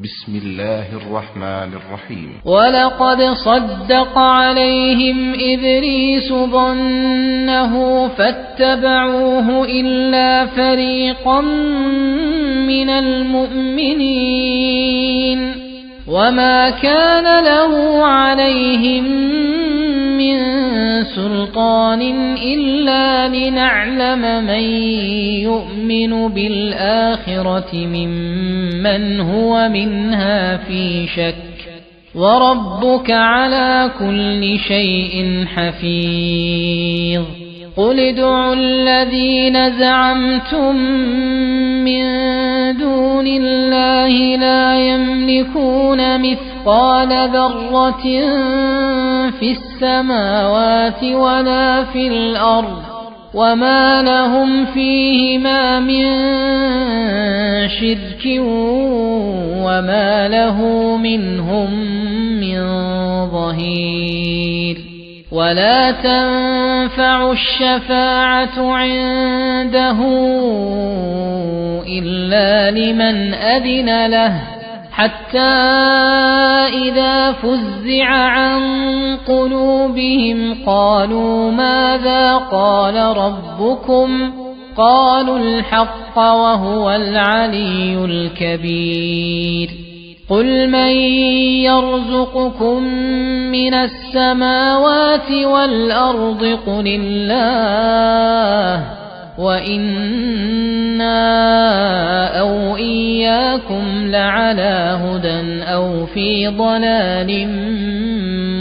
بسم الله الرحمن الرحيم ولقد صدق عليهم إدريس ظنه فاتبعوه إلا فريقا من المؤمنين وما كان له عليهم من سلطان إلا لنعلم من يؤمن بالآخرة ممن هو منها في شك وربك على كل شيء حفيظ قل ادعوا الذين زعمتم من دون الله لا يملكون مثقال ذرة في السماوات ولا في الأرض وما لهم فيهما من شرك وما له منهم من ظهير ولا تنفع الشفاعة عنده إلا لمن أذن له حتى إذا فزع عن قلوبهم قالوا ماذا قال ربكم قالوا الحق وهو العلي الكبير قل من يرزقكم من السماوات والأرض قل الله وإنا أو إياكم لعلى هدى أو في ضلال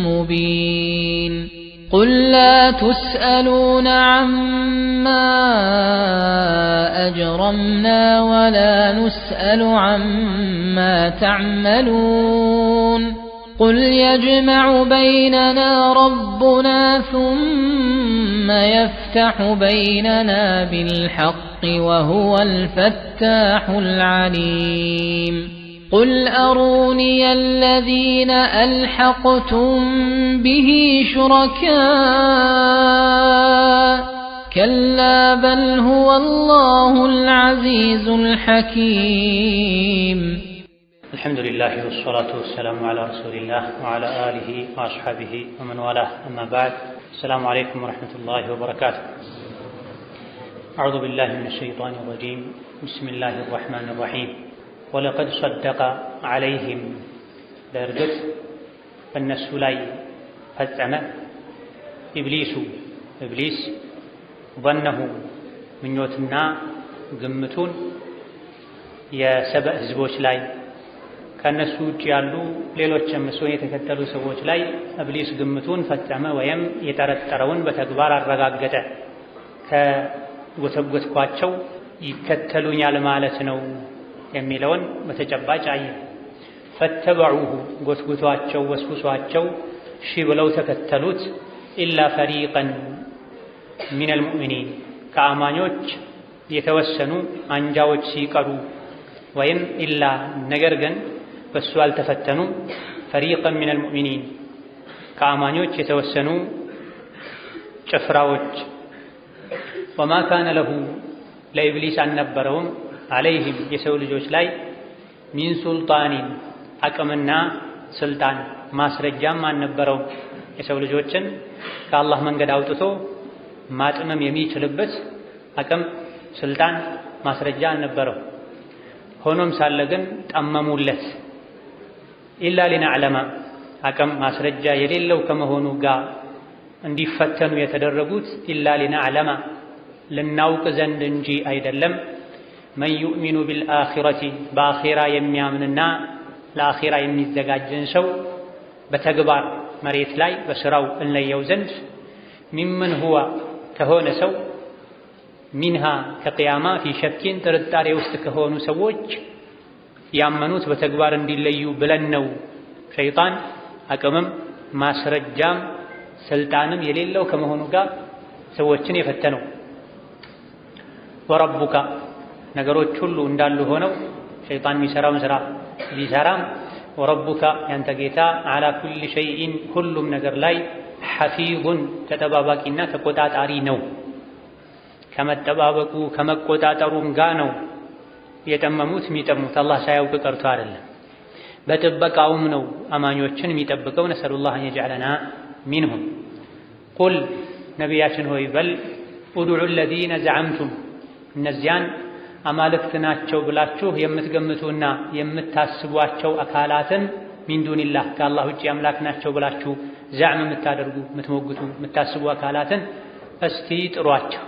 مبين قل لا تسألون عما أجرمنا ولا نسأل عما تعملون قل يجمع بيننا ربنا ثم يفتح بيننا بالحق وهو الفتاح العليم قل أروني الذين ألحقتم به شركاء كلا بل هو الله العزيز الحكيم الحمد لله والصلاة والسلام على رسول الله وعلى آله وأصحابه ومن والاه أما بعد السلام عليكم ورحمة الله وبركاته أعوذ بالله من الشيطان الرجيم بسم الله الرحمن الرحيم ولقد صدق عليهم በእርግጥ በእነሱ ላይ ፈጸመ ኢብሊስ ظنه ምኞትና ግምቱን የሰብእ ህዝቦች ላይ ከነሱ ውጭ ያሉ ሌሎችም እሱን የተከተሉ ሰዎች ላይ ኢብሊስ ግምቱን ፈጸመ ወይም የጠረጠረውን በተግባር አረጋገጠ ከጎተጎትኳቸው ይከተሉኛል ማለት ነው የሚለውን በተጨባጭ አየ ፈተበዑሁ ጎትጉቷቸው ወስውሷቸው እሺ ብለው ተከተሉት ኢላ ፈሪቀን ሚነል ሙእሚኒን ከአማኞች የተወሰኑ አንጃዎች ሲቀሩ ወይም ኢላ ነገር ግን በሱ አልተፈተኑ ፈሪቀን ሚነል ሙእሚኒን ከአማኞች የተወሰኑ ጭፍራዎች ወማ ካነ ለሁ ለኢብሊስ አልነበረውም አለይህም የሰው ልጆች ላይ ሚን ሱልጣኒን አቅምና ስልጣን ማስረጃም አልነበረውም የሰው ልጆችን ከአላህ መንገድ አውጥቶ ማጥመም የሚችልበት አቅም ስልጣን ማስረጃ አልነበረው ሆኖም ሳለ ግን ጠመሙለት ኢላ ሊነዕለማ አቅም ማስረጃ የሌለው ከመሆኑ ጋር እንዲፈተኑ የተደረጉት ኢላ ሊነዕለማ ልናውቅ ዘንድ እንጂ አይደለም መን ዩእሚኑ ቢልአኺረቲ በአኺራ የሚያምንና ለአኺራ የሚዘጋጅን ሰው በተግባር መሬት ላይ በስራው እንለየው ዘንድ ሚመን ሁዋ ከሆነ ሰው ሚንሃ ከቅያማ ፊ ሸኪን ጥርጣሬ ውስጥ ከሆኑ ሰዎች ያመኑት በተግባር እንዲለዩ ብለን ነው ሸይጣን አቅምም ማስረጃም ስልጣንም የሌለው ከመሆኑ ጋር ሰዎችን የፈተነው ወረቡካ ነገሮች ሁሉ እንዳሉ ሆነው ሸይጣን የሚሰራውን ስራ ቢሰራም ወረቡካ ያንተ ጌታ አላ ኩሊ ሸይኢን ሁሉም ነገር ላይ ሐፊዙን ተጠባባቂና ተቆጣጣሪ ነው ከመጠባበቁ ከመቆጣጠሩም ጋር ነው የጠመሙት የሚጠሙት አላህ ሳያውቅ ቀርቶ አይደለም በጥበቃውም ነው አማኞችን የሚጠብቀው። ነሰሉላህ አን የጀዐለና ሚንሁም። ቁል ነቢያችን ሆይ በል ኡድዑ ለዚነ ዘዐምቱም እነዚያን አማልክት ናቸው ብላችሁ የምትገምቱና የምታስቧቸው አካላትን ሚን ዱኒላህ ከአላህ ውጭ አምላክ ናቸው ብላችሁ ዛዕም የምታደርጉ የምትሞግቱ የምታስቡ አካላትን እስቲ ጥሯቸው፣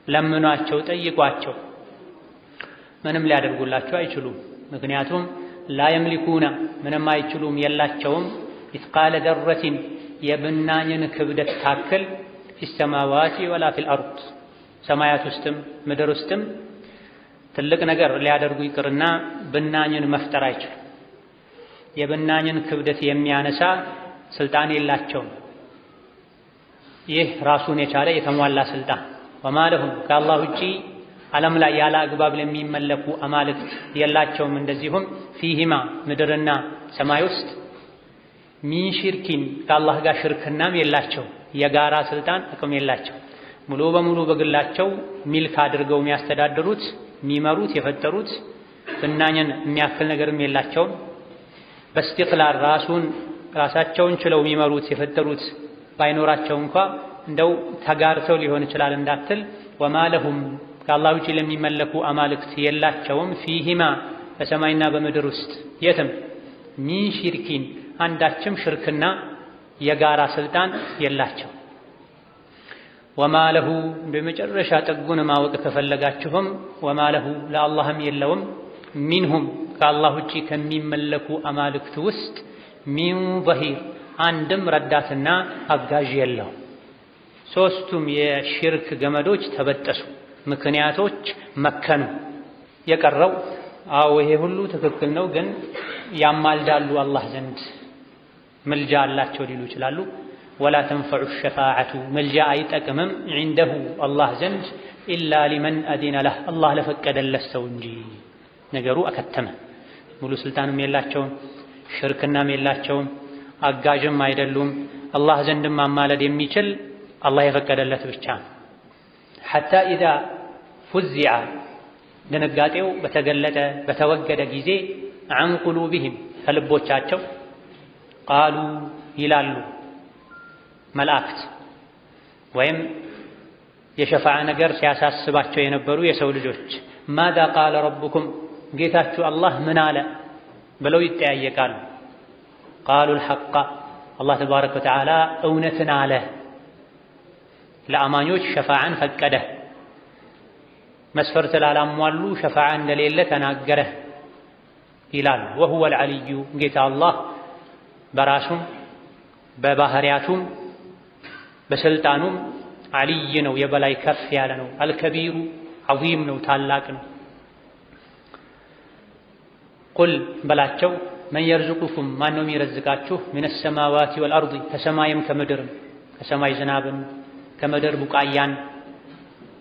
ለምኗቸው፣ ጠይቋቸው። ምንም ሊያደርጉላችሁ አይችሉም። ምክንያቱም ላ የምሊኩና ምንም አይችሉም የላቸውም ሚስቃለ ዘረቲን የብናኝን ክብደት ታክል ፊሰማዋቲ ወላ ፊል አርድ ሰማያት ውስጥም ምድር ውስጥም ትልቅ ነገር ሊያደርጉ ይቅርና ብናኝን መፍጠር አይችሉም። የብናኝን ክብደት የሚያነሳ ስልጣን የላቸውም። ይህ ራሱን የቻለ የተሟላ ስልጣን። ወማ ለሁም ከአላህ ውጪ ዓለም ላይ ያለ አግባብ ለሚመለኩ አማልክት የላቸውም። እንደዚሁም ፊሂማ ምድርና ሰማይ ውስጥ ሚን ሽርኪን ከአላህ ጋር ሽርክናም የላቸው። የጋራ ስልጣን አቅም የላቸው። ሙሉ በሙሉ በግላቸው ሚልክ አድርገው የሚያስተዳድሩት የሚመሩት የፈጠሩት ብናኝን የሚያክል ነገርም የላቸውም። በእስቲቅላል ራሳቸውን ችለው የሚመሩት የፈጠሩት ባይኖራቸው እንኳ እንደው ተጋርተው ሊሆን ይችላል እንዳትል ወማ ለሁም ከአላህ ውጪ ለሚመለኩ አማልክት የላቸውም ፊሂማ በሰማይና በምድር ውስጥ የትም ሚን ሽርኪን አንዳችም ሽርክና የጋራ ስልጣን የላቸው። ወማ ለሁ በመጨረሻ ጥጉን ማወቅ ከፈለጋችሁም ወማ ለሁ ለአላህም የለውም ሚንሁም ከአላህ ውጪ ከሚመለኩ አማልክት ውስጥ ሚን ዘሂር አንድም ረዳትና አጋዥ የለው። ሦስቱም የሽርክ ገመዶች ተበጠሱ፣ ምክንያቶች መከኑ። የቀረው አዎ ይሄ ሁሉ ትክክል ነው፣ ግን ያማልዳሉ አላህ ዘንድ ምልጃ አላቸው ሊሉ ይችላሉ። ወላ ተንፈዑ ሸፋዓቱ ምልጃ አይጠቅምም ዒንደሁ አላህ ዘንድ ኢላ ሊመን አዚነ ለህ አላህ ለፈቀደለት ሰው እንጂ። ነገሩ አከተመ። ሙሉ ስልጣንም የላቸውም፣ ሽርክናም የላቸውም፣ አጋዥም አይደሉም። አላህ ዘንድም ማማለድ የሚችል አላህ የፈቀደለት ብቻ ነው። ሐታ ኢዛ ፉዚዐ ድንጋጤው በተገለጠ በተወገደ ጊዜ ዐን ቁሉቢሂም ከልቦቻቸው ቃሉ ይላሉ መላእክት ወይም የሸፋዓ ነገር ሲያሳስባቸው የነበሩ የሰው ልጆች ማዛ ቃለ ረቡኩም ጌታችሁ አላህ ምን አለ ብለው ይጠያየቃሉ። ቃሉል ሐቀ አላህ ተባረከ ወተዓላ እውነትን አለ፣ ለአማኞች ሸፋዓን ፈቀደ፣ መስፈርት ላላሟሉ ሸፋዓ እንደሌለ ተናገረ ይላሉ። ወሁወል ዐሊዩ ጌታ አላህ በራሱም በባህሪያቱም በስልጣኑም ዐሊይ ነው፣ የበላይ ከፍ ያለ ነው። አልከቢሩ ዐዚም ነው፣ ታላቅ ነው። ቁል በላቸው መን የርዙቁኩም ማን ነው የሚረዝቃችሁ ሚነ ሰማዋቲ ወልአርድ ከሰማይም ከምድርም ከሰማይ ዝናብን ከምድር ቡቃያን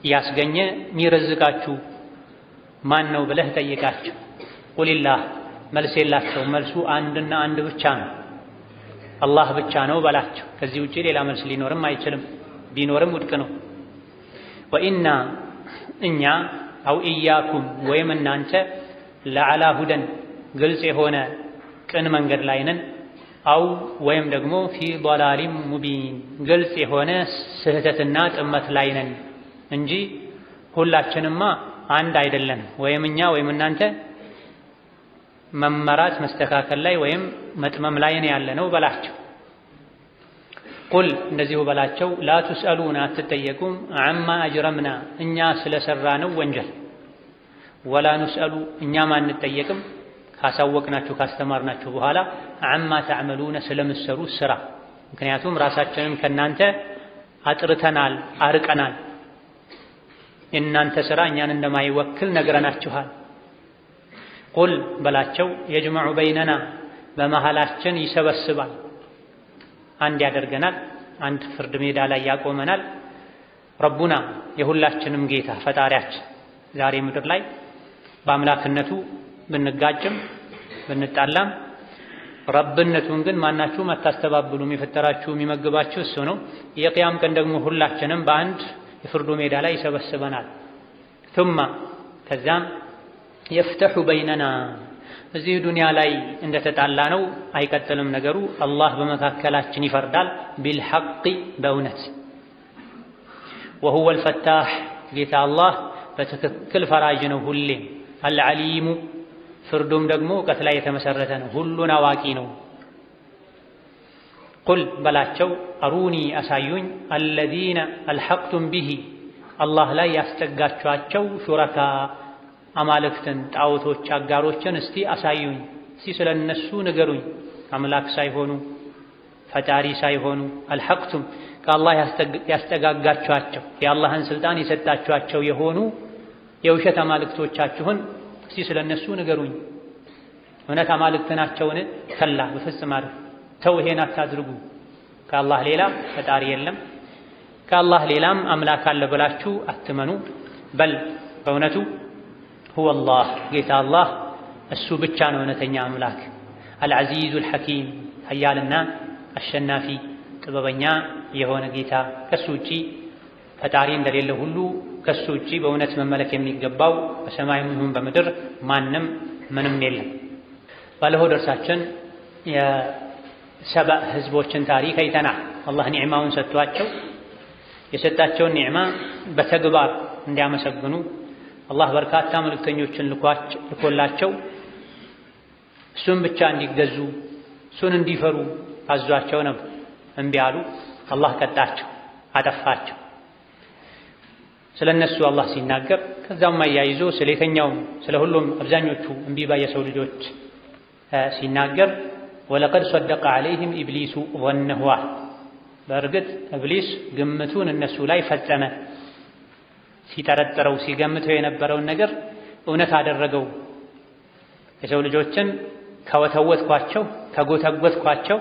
እያስገኘ የሚረዝቃችሁ ማን ነው ብለህ ጠይቃቸው። ቁልላህ መልስ የላቸው። መልሱ አንድና አንድ ብቻ ነው፣ አላህ ብቻ ነው በላቸው። ከዚህ ውጪ ሌላ መልስ ሊኖርም አይችልም፣ ቢኖርም ውድቅ ነው። ወኢና እኛ አው ኢያኩም ወይም እናንተ ለዓላ ሁደን ግልጽ የሆነ ቅን መንገድ ላይ ነን፣ አው ወይም ደግሞ ፊ ضላሊም ሙቢን ግልጽ የሆነ ስህተትና ጥመት ላይ ነን እንጂ ሁላችንማ አንድ አይደለን። ወይም እኛ ወይም እናንተ መመራት መስተካከል ላይ ወይም መጥመም ላይ ነው ያለነው በላቸው። ቁል እንደዚሁ በላቸው ላ ቱስአሉና አትጠየቁም ዐማ አጅረምና እኛ ስለሰራነው ወንጀል፣ ወላ ኑስአሉ እኛም አንጠየቅም ካሳወቅናችሁ ካስተማርናችሁ በኋላ ዐማ ተዕመሉነ ስለምትሰሩ ስራ። ምክንያቱም ራሳችንን ከእናንተ አጥርተናል፣ አርቀናል። የእናንተ ስራ እኛን እንደማይወክል ነግረናችኋል። ቁል በላቸው የጅመዑ በይነና በመሃላችን ይሰበስባል፣ አንድ ያደርገናል፣ አንድ ፍርድ ሜዳ ላይ ያቆመናል። ረቡና የሁላችንም ጌታ ፈጣሪያችን ዛሬ ምድር ላይ በአምላክነቱ ብንጋጭም ብንጣላም ረብነቱን ግን ማናችሁም አታስተባብሉም። የፈጠራችሁ የሚመግባችሁ እሱ ነው። የቅያም ቀን ደግሞ ሁላችንም በአንድ የፍርዱ ሜዳ ላይ ይሰበስበናል። ثم ከዛም የፍተሑ በይነና እዚህ ዱንያ ላይ እንደተጣላ ነው አይቀጥልም ነገሩ። አላህ በመካከላችን ይፈርዳል ቢልሐቅ በእውነት። ወሁወል ፈታህ ጌታ አላህ በትክክል ፈራጅ ነው ሁሌም። አልዓሊሙ ፍርዱም ደግሞ እውቀት ላይ የተመሰረተ ነው፣ ሁሉን አዋቂ ነው። ቁል በላቸው አሩኒ አሳዩኝ አለዚነ አልሐቅቱም ቢሂ አላህ ላይ ያስጠጋችኋቸው ሹረካ አማልክትን ጣዖቶች አጋሮችን እስቲ አሳዩኝ፣ እስቲ ስለነሱ ንገሩኝ። አምላክ ሳይሆኑ ፈጣሪ ሳይሆኑ አልሐቅቱም ከአላህ ያስጠጋጋችኋቸው የአላህን ስልጣን የሰጣችኋቸው የሆኑ የውሸት አማልክቶቻችሁን እስቲ ስለነሱ ንገሩኝ። እውነት አማልክት ናቸውን? ከላ በፍጹም አይደል። ተው ይሄን አታድርጉ። ከአላህ ሌላ ፈጣሪ የለም፣ ከአላህ ሌላም አምላክ አለ ብላችሁ አትመኑ። በል በእውነቱ ሁወ አላህ ጌታ አላህ እሱ ብቻ ነው እውነተኛ አምላክ። አልዓዚዙል ሐኪም ኃያልና አሸናፊ ጥበበኛ የሆነ ጌታ። ከሱ ውጪ ፈጣሪ እንደሌለ ሁሉ ከሱ ውጪ በእውነት መመለክ የሚገባው በሰማይም ይሁን በምድር ማንም ምንም የለም። ባለፈው ደርሳችን የሰብእ ህዝቦችን ታሪክ አይተናል። አላህ ኒዕማውን ሰጥቷቸው የሰጣቸውን ኒዕማ በተግባር እንዲያመሰግኑ አላህ በርካታ መልእክተኞችን ልኮላቸው እሱን ብቻ እንዲገዙ እሱን እንዲፈሩ አዟቸው ነበር። እምቢ አሉ። አላህ ቀጣቸው፣ አጠፋቸው። ስለነሱ አላህ ሲናገር ከዛም አያይዞ ስለየትኛውም ስለ ሁሉም አብዛኞቹ እምቢ ባይ የሰው ልጆች ሲናገር ወለቀድ ሰደቀ ዐለይሂም ኢብሊሱ ظነሁ በእርግጥ ኢብሊስ ግምቱን እነሱ ላይ ፈጸመ። ሲጠረጥረው ሲገምተው የነበረውን ነገር እውነት አደረገው። የሰው ልጆችን ከወተወትኳቸው ከጎተጎትኳቸው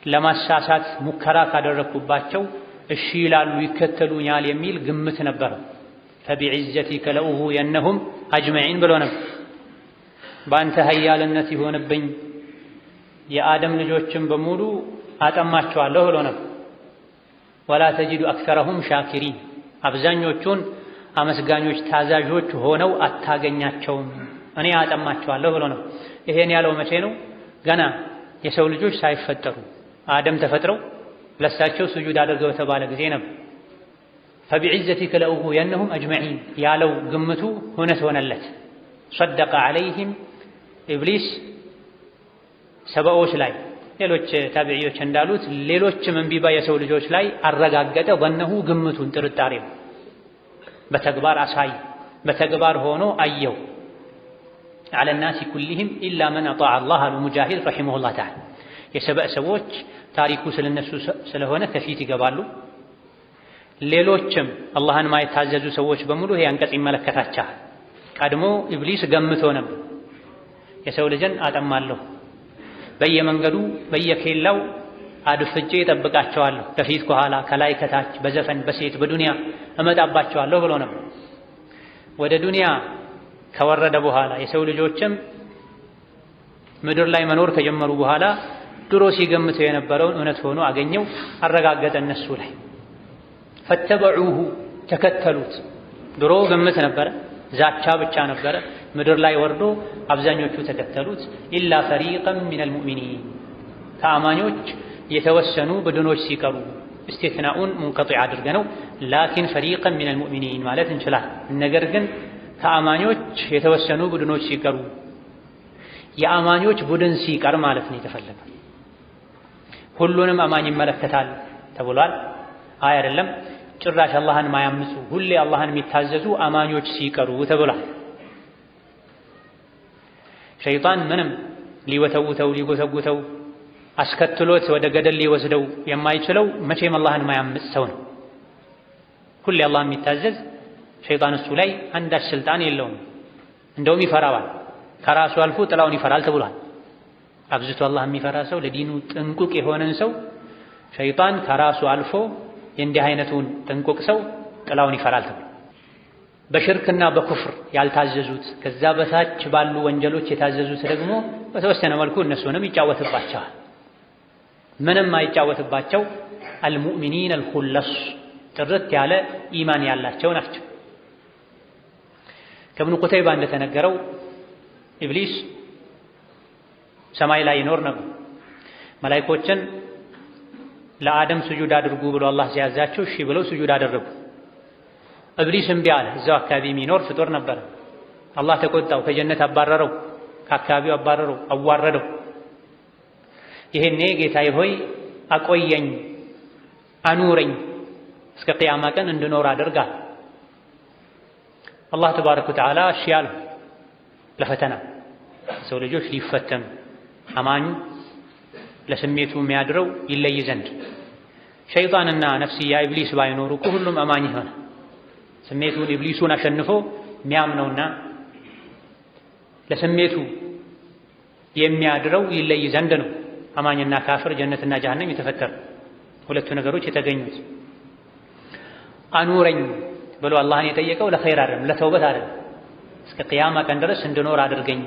ለማሳሳት ሙከራ ካደረግኩባቸው እሺ ይላሉ ይከተሉኛል የሚል ግምት ነበር። ፈቢዕዘቲከ ለኡግዊየነሁም አጅመዒን ብሎ ነበር። በአንተ ኃያልነት ይሆንብኝ የአደም ልጆችን በሙሉ አጠማቸዋለሁ ብሎ ነበር። ወላ ተጂዱ አክሰረሁም ሻኪሪን አብዛኞቹን አመስጋኞች ታዛዦች ሆነው አታገኛቸውም፣ እኔ አጠማቸዋለሁ ብሎ ነው። ይሄን ያለው መቼ ነው? ገና የሰው ልጆች ሳይፈጠሩ አደም ተፈጥረው ለሳቸው ስጁድ አድርገው የተባለ ጊዜ ነበር። ፈቢዕዘቲከ ለኡግዊየነሁም አጅመዒን ያለው ግምቱ እውነት ሆነለት። ሰደቀ ዐለይሂም ኢብሊስ ሰብኦች ላይ ሌሎች ታቢዒዎች እንዳሉት ሌሎችም እምቢ ባይ የሰው ልጆች ላይ አረጋገጠ። ظነሁ ግምቱን ጥርጣሬው በተግባር አሳይ፣ በተግባር ሆኖ አየው። ዐለ ናሲ ኩሊሂም ኢላ መን አጣዐ አላህ አሉ ሙጃሂድ ረሒመሁላህ ተዓላ። የሰብእ ሰዎች ታሪኩ ስለነሱ ስለሆነ ከፊት ይገባሉ። ሌሎችም አላህን ማይታዘዙ ሰዎች በሙሉ ይሄ አንቀጽ ይመለከታቸዋል። ቀድሞ ኢብሊስ ገምቶ ነበር የሰው ልጅን አጠማለሁ፣ በየመንገዱ በየኬላው አድፍጬ እጠብቃቸዋለሁ፣ ከፊት ከኋላ ከላይ ከታች በዘፈን በሴት በዱንያ እመጣባቸዋለሁ ብሎ ነበር። ወደ ዱንያ ከወረደ በኋላ የሰው ልጆችም ምድር ላይ መኖር ከጀመሩ በኋላ ድሮ ሲገምተው የነበረውን እውነት ሆኖ አገኘው፣ አረጋገጠ እነሱ ላይ። ፈተበዑሁ ተከተሉት። ድሮ ግምት ነበረ፣ ዛቻ ብቻ ነበረ። ምድር ላይ ወርዶ አብዛኞቹ ተከተሉት። ኢላ ፈሪቀን ሚነል ሙእሚኒን ከአማኞች የተወሰኑ ቡድኖች ሲቀሩ እስቲትናኡን ሙንቀጢዕ አድርገነው ላኪን ፈሪቀን ሚነል ሙእሚኒን ማለት እንችላለን። ነገር ግን ከአማኞች የተወሰኑ ቡድኖች ሲቀሩ የአማኞች ቡድን ሲቀር ማለት ነው የተፈለገው። ሁሉንም አማኝ ይመለከታል ተብሏል? አይ አይደለም። ጭራሽ አላህን ማያምፁ ሁሌ አላህን የሚታዘዙ አማኞች ሲቀሩ ተብሏል። ሸይጣን ምንም ሊወተውተው ሊጎተጉተው አስከትሎት ወደ ገደል ሊወስደው የማይችለው መቼም አላህን ማያምፅ ሰው ነው። ሁሌ አላህን የሚታዘዝ ሸይጣን እሱ ላይ አንዳች ስልጣን የለውም። እንደውም ይፈራዋል። ከራሱ አልፎ ጥላውን ይፈራል ተብሏል። አብዝቶ አላህ የሚፈራ ሰው ለዲኑ ጥንቁቅ የሆነን ሰው ሸይጣን ከራሱ አልፎ የእንዲህ አይነቱን ጥንቁቅ ሰው ጥላውን ይፈራል ተብሏል። በሽርክና በኩፍር ያልታዘዙት ከዛ በታች ባሉ ወንጀሎች የታዘዙት ደግሞ በተወሰነ መልኩ እነሱንም ይጫወትባቸዋል። ምንም አይጫወትባቸው አልሙእሚኒን አልኹለስ ጥርት ያለ ኢማን ያላቸው ናቸው። ከኢብኑ ቁተይባ እንደተነገረው ኢብሊስ ሰማይ ላይ ይኖር ነበር። መላእክቶችን ለአደም ስጁድ አድርጉ ብሎ አላህ ሲያዛቸው እሺ ብለው ስጁድ አደረጉ። ኢብሊስ እምቢ አለ። እዛው አካባቢ የሚኖር ፍጡር ነበር። አላህ ተቆጣው፣ ከጀነት አባረረው፣ ከአካባቢው አባረረው፣ አዋረደው። ይሄኔ ጌታዬ ሆይ አቆየኝ፣ አኑረኝ፣ እስከ ቅያማ ቀን እንድኖር አድርጋል። አላህ ተባረከ ወተዓላ እሺ አለው። ለፈተና ሰው ልጆች ሊፈተኑ አማኙ ለስሜቱ የሚያድረው ይለይ ዘንድ ሸይጣንና ነፍስያ ኢብሊስ ባይኖሩ እኮ ሁሉም አማኝ ሆነ። ስሜቱን ኢብሊሱን አሸንፎ የሚያምነውና ለስሜቱ የሚያድረው ይለይ ዘንድ ነው አማኝና ካፍር ጀነትና ጀሃነም የተፈጠሩ ሁለቱ ነገሮች የተገኙት። አኑረኝ ብሎ አላህን የጠየቀው ለኸይር አይደለም፣ ለተውበት አይደለም። እስከ ቅያማ ቀን ድረስ እንድኖር አድርገኝ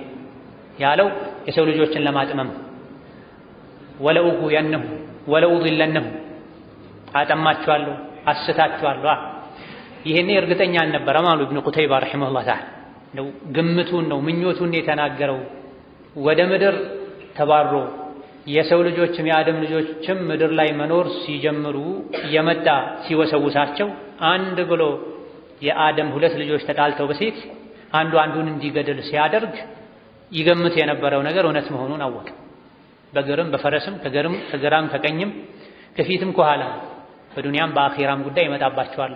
ያለው የሰው ልጆችን ለማጥመም ወለኡጉየነሁ ወለኡድለነሁ አጠማቸዋለሁ፣ አስታቸዋለሁ። ይሄኔ እርግጠኛ አልነበረም አሉ ኢብኑ ቁተይባ ረሒመሁላህ ተዓላ። ነው ግምቱን ነው ምኞቱን የተናገረው። ወደ ምድር ተባሮ የሰው ልጆችም የአደም ልጆችም ምድር ላይ መኖር ሲጀምሩ እየመጣ ሲወሰውሳቸው አንድ ብሎ የአደም ሁለት ልጆች ተጣልተው በሴት አንዱ አንዱን እንዲገድል ሲያደርግ ይገምት የነበረው ነገር እውነት መሆኑን አወቀ። በግርም በፈረስም ከግራም ከቀኝም ከፊትም ከኋላ በዱንያም በአኺራም ጉዳይ ይመጣባቸዋል።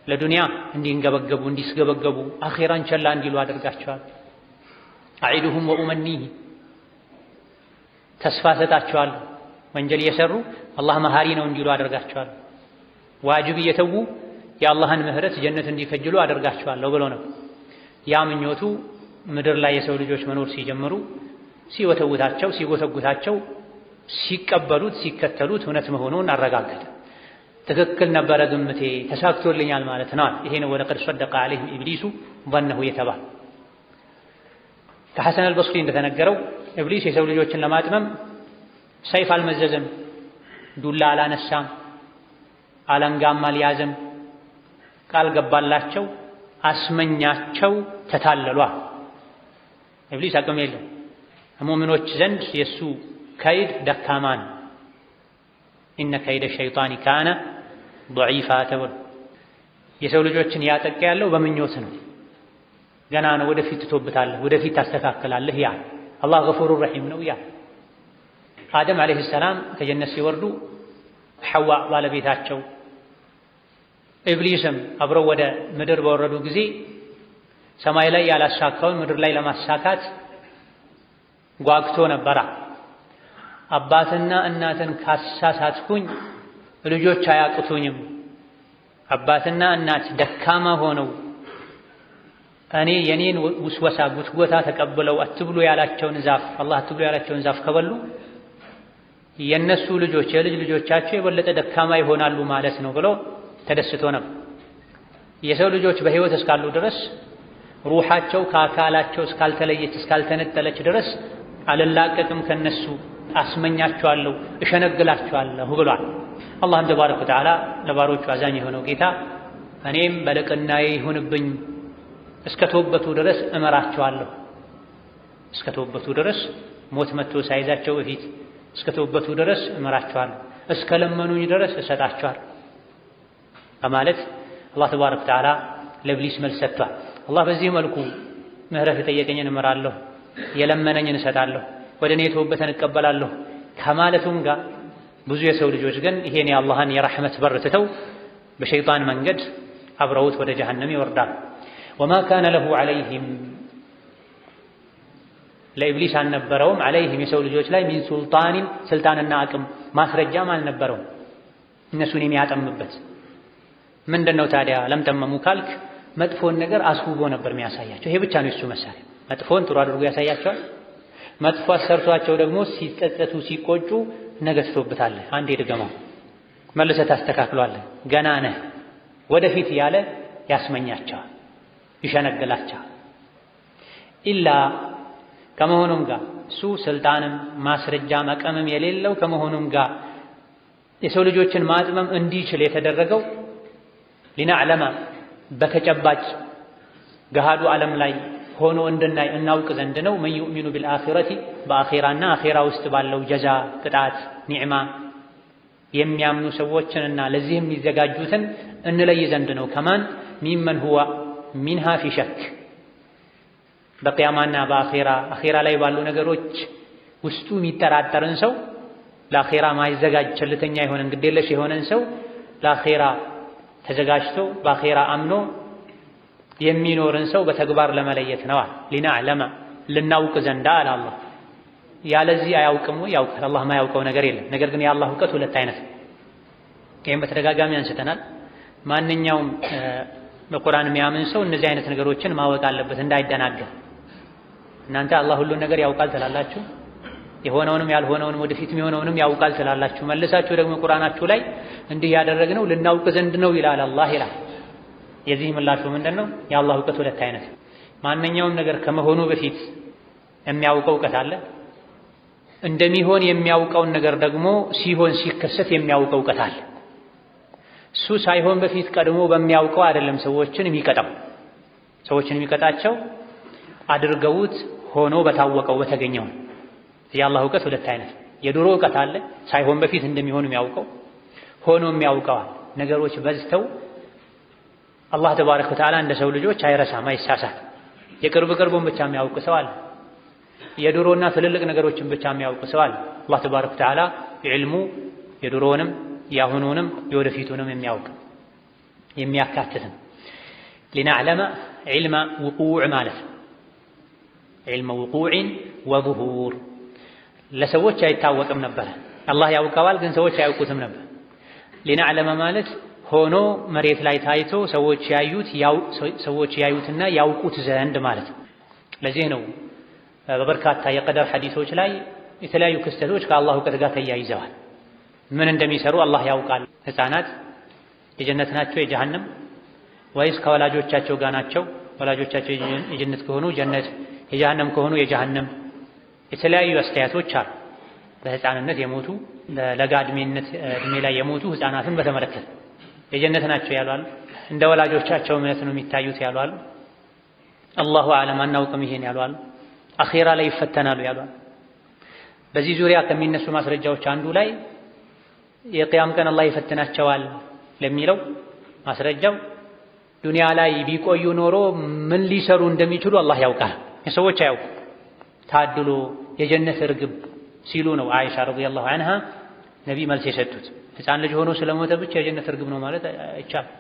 ለዱንያ እንዲንገበገቡ እንዲስገበገቡ አኺራን ቸላ እንዲሉ አደርጋቸዋል። አዒዱሁም ወኡመኒህ ተስፋ ሰጣቸዋል። ወንጀል እየሰሩ አላህ መሃሪ ነው እንዲሉ አደርጋቸዋል። ዋጅብ እየተዉ የአላህን ምህረት ጀነት እንዲከጅሉ አደርጋቸዋለሁ ብሎ ነው። ያ ምኞቱ ምድር ላይ የሰው ልጆች መኖር ሲጀምሩ ሲወተውታቸው ሲጎተጉታቸው ሲቀበሉት ሲከተሉት እውነት መሆኑን አረጋገጠ። ትክክል ነበረ ግምቴ ተሳክቶልኛል ማለት ነው። ይሄ ነው ወለቀድ ሰደቀ ዐለይሂም ኢብሊሱ ظنه የተባለ። ከሐሰን አልበስሪ እንደተነገረው ኢብሊስ የሰው ልጆችን ለማጥመም ሰይፍ አልመዘዘም፣ ዱላ አላነሳም፣ አለንጋም አልያዘም። ቃል ገባላቸው፣ አስመኛቸው፣ ተታለሏ። ኢብሊስ አቅም የለው። ሙእሚኖች ዘንድ የሱ ከይድ ደካማ ነው። ኢነ ከይደ ሸይጣን ካነ ضعيፋ ተብሎ የሰው ልጆችን ያጠቃ ያለው በምኞት ነው። ገና ነው፣ ወደፊት ትቶብታለህ፣ ወደፊት ታስተካክላለህ። ያ አላህ ገፉሩ ረሒም ነው። ያ አደም ዓለይሂ ሰላም ከጀነት ሲወርዱ ሐዋ ባለቤታቸው ኢብሊስም አብረው ወደ ምድር በወረዱ ጊዜ ሰማይ ላይ ያላሳካውን ምድር ላይ ለማሳካት ጓግቶ ነበራ። አባትና እናትን ካሳሳትኩኝ ልጆች አያቅቱኝም። አባትና እናት ደካማ ሆነው እኔ የኔን ውስወሳ ጉትጎታ ተቀብለው አትብሉ ያላቸውን ዛፍ አላህ አትብሉ ያላቸውን ዛፍ ከበሉ የነሱ ልጆች የልጅ ልጆቻቸው የበለጠ ደካማ ይሆናሉ ማለት ነው ብሎ ተደስቶ ነበር። የሰው ልጆች በህይወት እስካሉ ድረስ ሩሃቸው ከአካላቸው እስካልተለየች እስካልተነጠለች ድረስ አልላቀቅም ከነሱ አስመኛቸዋለሁ፣ እሸነግላቸዋለሁ ብሏል። አላህም ተባረከ ወተዓላ ለባሮቹ አዛኝ የሆነው ጌታ እኔም በልቅናዬ ይሁንብኝ እስከ ተወበቱ ድረስ እመራቸዋለሁ፣ እስከ ተወበቱ ድረስ ሞት መጥቶ ሳይዛቸው በፊት እስከ ተወበቱ ድረስ እመራቸዋለሁ፣ እስከ ለመኑኝ ድረስ እሰጣቸዋለሁ በማለት አላህ ተባረከ ወተዓላ ለኢብሊስ መልስ ሰጥቷል። አላህ በዚህ መልኩ ምህረት የጠየቀኝን እመራለሁ፣ የለመነኝን እሰጣለሁ፣ ወደ እኔ የተወበተን እቀበላለሁ ከማለቱም ጋር ብዙ የሰው ልጆች ግን ይሄን የአላህን የረሕመት በር ትተው በሸይጣን መንገድ አብረውት ወደ ጀሃነም ይወርዳል። ወማ ካነ ለሁ ዐለይሂም ለኢብሊስ አልነበረውም ዐለይሂም የሰው ልጆች ላይ ሚን ሱልጣኒን ስልጣንና አቅም ማስረጃም አልነበረውም እነሱን የሚያጠምበት። ምንድነው ታዲያ ለምጠመሙ ካልክ መጥፎን ነገር አስውቦ ነበር የሚያሳያቸው። ይሄ ብቻ ነው የሱ መሳሪያ። መጥፎን ጥሩ አድርጎ ያሳያቸዋል። መጥፎ ሰርቷቸው ደግሞ ሲጸጸቱ ሲቆጩ ነገ ትቶብታለህ፣ አንዴ ድገመው፣ መልሰህ ታስተካክሏለህ፣ ገና ነህ ወደፊት ያለ ያስመኛቸዋል፣ ይሸነግላቸዋል። ኢላ ከመሆኑም ጋር እሱ ስልጣንም ማስረጃ መቀመም የሌለው ከመሆኑም ጋር የሰው ልጆችን ማጥመም እንዲችል የተደረገው ሊነዕለማ በተጨባጭ ገሃዱ ዓለም ላይ ሆኖ እንድናይ እናውቅ ዘንድ ነው። መን ዩእሚኑ ቢልአኺረቲ በአኺራና አኺራ ውስጥ ባለው ጀዛ ቅጣት ኒዕማ የሚያምኑ ሰዎችንና ለዚህ የሚዘጋጁትን እንለይ ዘንድ ነው። ከማን ሚመን ሁዋ ሚንሃ ፊ ሸክ በቂያማና አኺራ ላይ ባሉ ነገሮች ውስጡ የሚጠራጠርን ሰው ለአኺራ ማይዘጋጅ ቸልተኛ የሆነን ግዴለሽ የሆነን ሰው ለአኺራ ተዘጋጅቶ በአኺራ አምኖ የሚኖርን ሰው በተግባር ለመለየት ነው። ሊናዕለመ ልናውቅ ዘንዳ አለ አላህ። ያለዚህ አያውቅም ወይ? ያውቃል። አላህ ማያውቀው ነገር የለም። ነገር ግን የአላህ እውቀት ሁለት አይነት ነው። ይህም በተደጋጋሚ አንስተናል። ማንኛውም በቁርአን የሚያምን ሰው እነዚህ አይነት ነገሮችን ማወቅ አለበት እንዳይደናገር። እናንተ አላህ ሁሉን ነገር ያውቃል ትላላችሁ፣ የሆነውንም ያልሆነውንም ወደፊት የሚሆነውንም ያውቃል ትላላችሁ። መልሳችሁ ደግሞ ቁርአናችሁ ላይ እንዲህ ያደረግነው ልናውቅ ዘንድ ነው ይላል አላህ ይላል። የዚህ ምላሹ ምንድነው? የአላህ እውቀት ሁለት አይነት። ማንኛውም ነገር ከመሆኑ በፊት የሚያውቀው እውቀት አለ። እንደሚሆን የሚያውቀውን ነገር ደግሞ ሲሆን ሲከሰት የሚያውቀው እውቀት አለ። እሱ ሳይሆን በፊት ቀድሞ በሚያውቀው አይደለም ሰዎችን የሚቀጣው። ሰዎችን የሚቀጣቸው አድርገውት ሆኖ በታወቀው በተገኘው። የአላህ እውቀት ሁለት አይነት። የድሮ እውቀት አለ፣ ሳይሆን በፊት እንደሚሆን የሚያውቀው፣ ሆኖ የሚያውቀው አለ። ነገሮች በዝተው አላህ ተባረከ ወተዓላ እንደ ሰው ልጆች አይረሳም፣ አይሳሳት። የቅርቡን ብቻ የሚያውቅ ሰው አለ። የድሮና ትልልቅ ነገሮችን ብቻ የሚያውቅ ሰው አለ። አላህ ተባረከ ወተዓላ ዒልሙ የድሮውንም የአሁኑንም የወደፊቱንም የሚያውቅ የሚያካትትም። ሊናዕለመ ዒልመ ውቁዕ ማለት ዒልመ ውቁዕን ወዙሁር ለሰዎች አይታወቅም ነበር። አላህ ያውቀዋል፣ ግን ሰዎች አያውቁትም ነበር። ሊናዕለመ ማለት ሆኖ መሬት ላይ ታይቶ ሰዎች ያዩትና ያውቁት ዘንድ ማለት ነው። ለዚህ ነው በበርካታ የቀደር ሐዲሶች ላይ የተለያዩ ክስተቶች ከአላህ እውቀት ጋር ተያይዘዋል። ምን እንደሚሰሩ አላህ ያውቃል። ሕፃናት የጀነት ናቸው የጀሃነም ወይስ ከወላጆቻቸው ጋር ናቸው? ወላጆቻቸው የጀነት ከሆኑ ጀነት፣ የጀሃነም ከሆኑ የጀሃነም። የተለያዩ አስተያየቶች አሉ። በሕፃንነት የሞቱ በለጋ ዕድሜ ላይ የሞቱ ሕፃናትን በተመለከተ የጀነት ናቸው ያሉ አሉ። እንደ ወላጆቻቸው እምነት ነው የሚታዩት ያሉ አሉ። አላሁ አዕለም አናውቅም ይሄን ያሉ አሉ። አኺራ ላይ ይፈተናሉ ያሉ አሉ። በዚህ ዙሪያ ከሚነሱ ማስረጃዎች አንዱ ላይ የቂያም ቀን አላህ ይፈትናቸዋል ለሚለው ማስረጃው ዱንያ ላይ ቢቆዩ ኖሮ ምን ሊሰሩ እንደሚችሉ አላህ ያውቃል። የሰዎች አያውቁ። ታድሎ የጀነት እርግብ ሲሉ ነው አይሻ ረዲየላሁ ዐንሃ ነቢ መልስ የሰጡት። ሕፃን ልጅ ሆኖ ስለሞተ ብቻ የጀነት እርግብ ነው ማለት አይቻልም።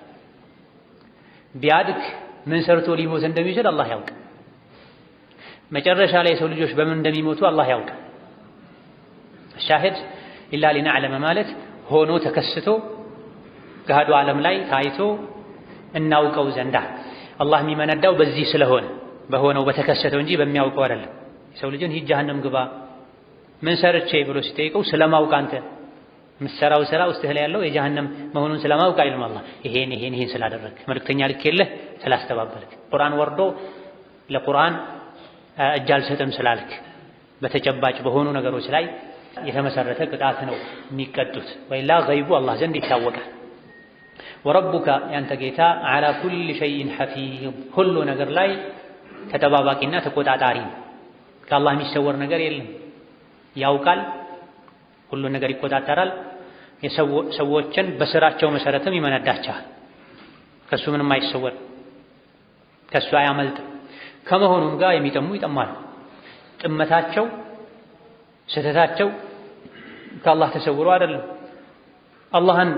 ቢያድግ ምን ሰርቶ ሊሞት እንደሚችል አላህ ያውቃል። መጨረሻ ላይ የሰው ልጆች በምን እንደሚሞቱ አላህ ያውቃል። ሻሂድ ኢላ ሊነዕለመ ማለት ሆኖ ተከስቶ ገሃዱ ዓለም ላይ ታይቶ እናውቀው ዘንዳ አላህ የሚመነዳው በዚህ ስለሆነ በሆነው በተከሰተው እንጂ በሚያውቀው አይደለም። የሰው ልጅን ሂድ ጀሃነም ግባ ምን ሰርቼ ብሎ ሲጠይቀው ስለማውቅ አንተ ምሰራው ስራ ውስጥህ ላይ ያለው የጀሃነም መሆኑን ስለማውቅ አይልም አላህ። ይሄን ስላደረግ መልእክተኛ ልኬልህ ስላስተባበልክ ቁርአን ወርዶ ለቁርአን እጅ አልሰጥም ስላልክ በተጨባጭ በሆኑ ነገሮች ላይ የተመሰረተ ቅጣት ነው የሚቀጡት። ወይላ ገይቡ አላህ ዘንድ ይታወቃል። ወረቡከ ያንተ ጌታ ዐላ ኩሊ ሸይኢን ሐፊዝ ሁሉ ነገር ላይ ተጠባባቂና ተቆጣጣሪ ከአላህ የሚሰወር ነገር የለም። ያውቃል፣ ሁሉ ነገር ይቆጣጠራል። ሰዎችን በስራቸው መሰረትም ይመነዳቸዋል። ከሱ ምንም አይሰወር፣ ከሱ አያመልጥ። ከመሆኑም ጋር የሚጠሙ ይጠማሉ። ጥመታቸው ስህተታቸው ከአላህ ተሰውሮ አይደለም። አላህን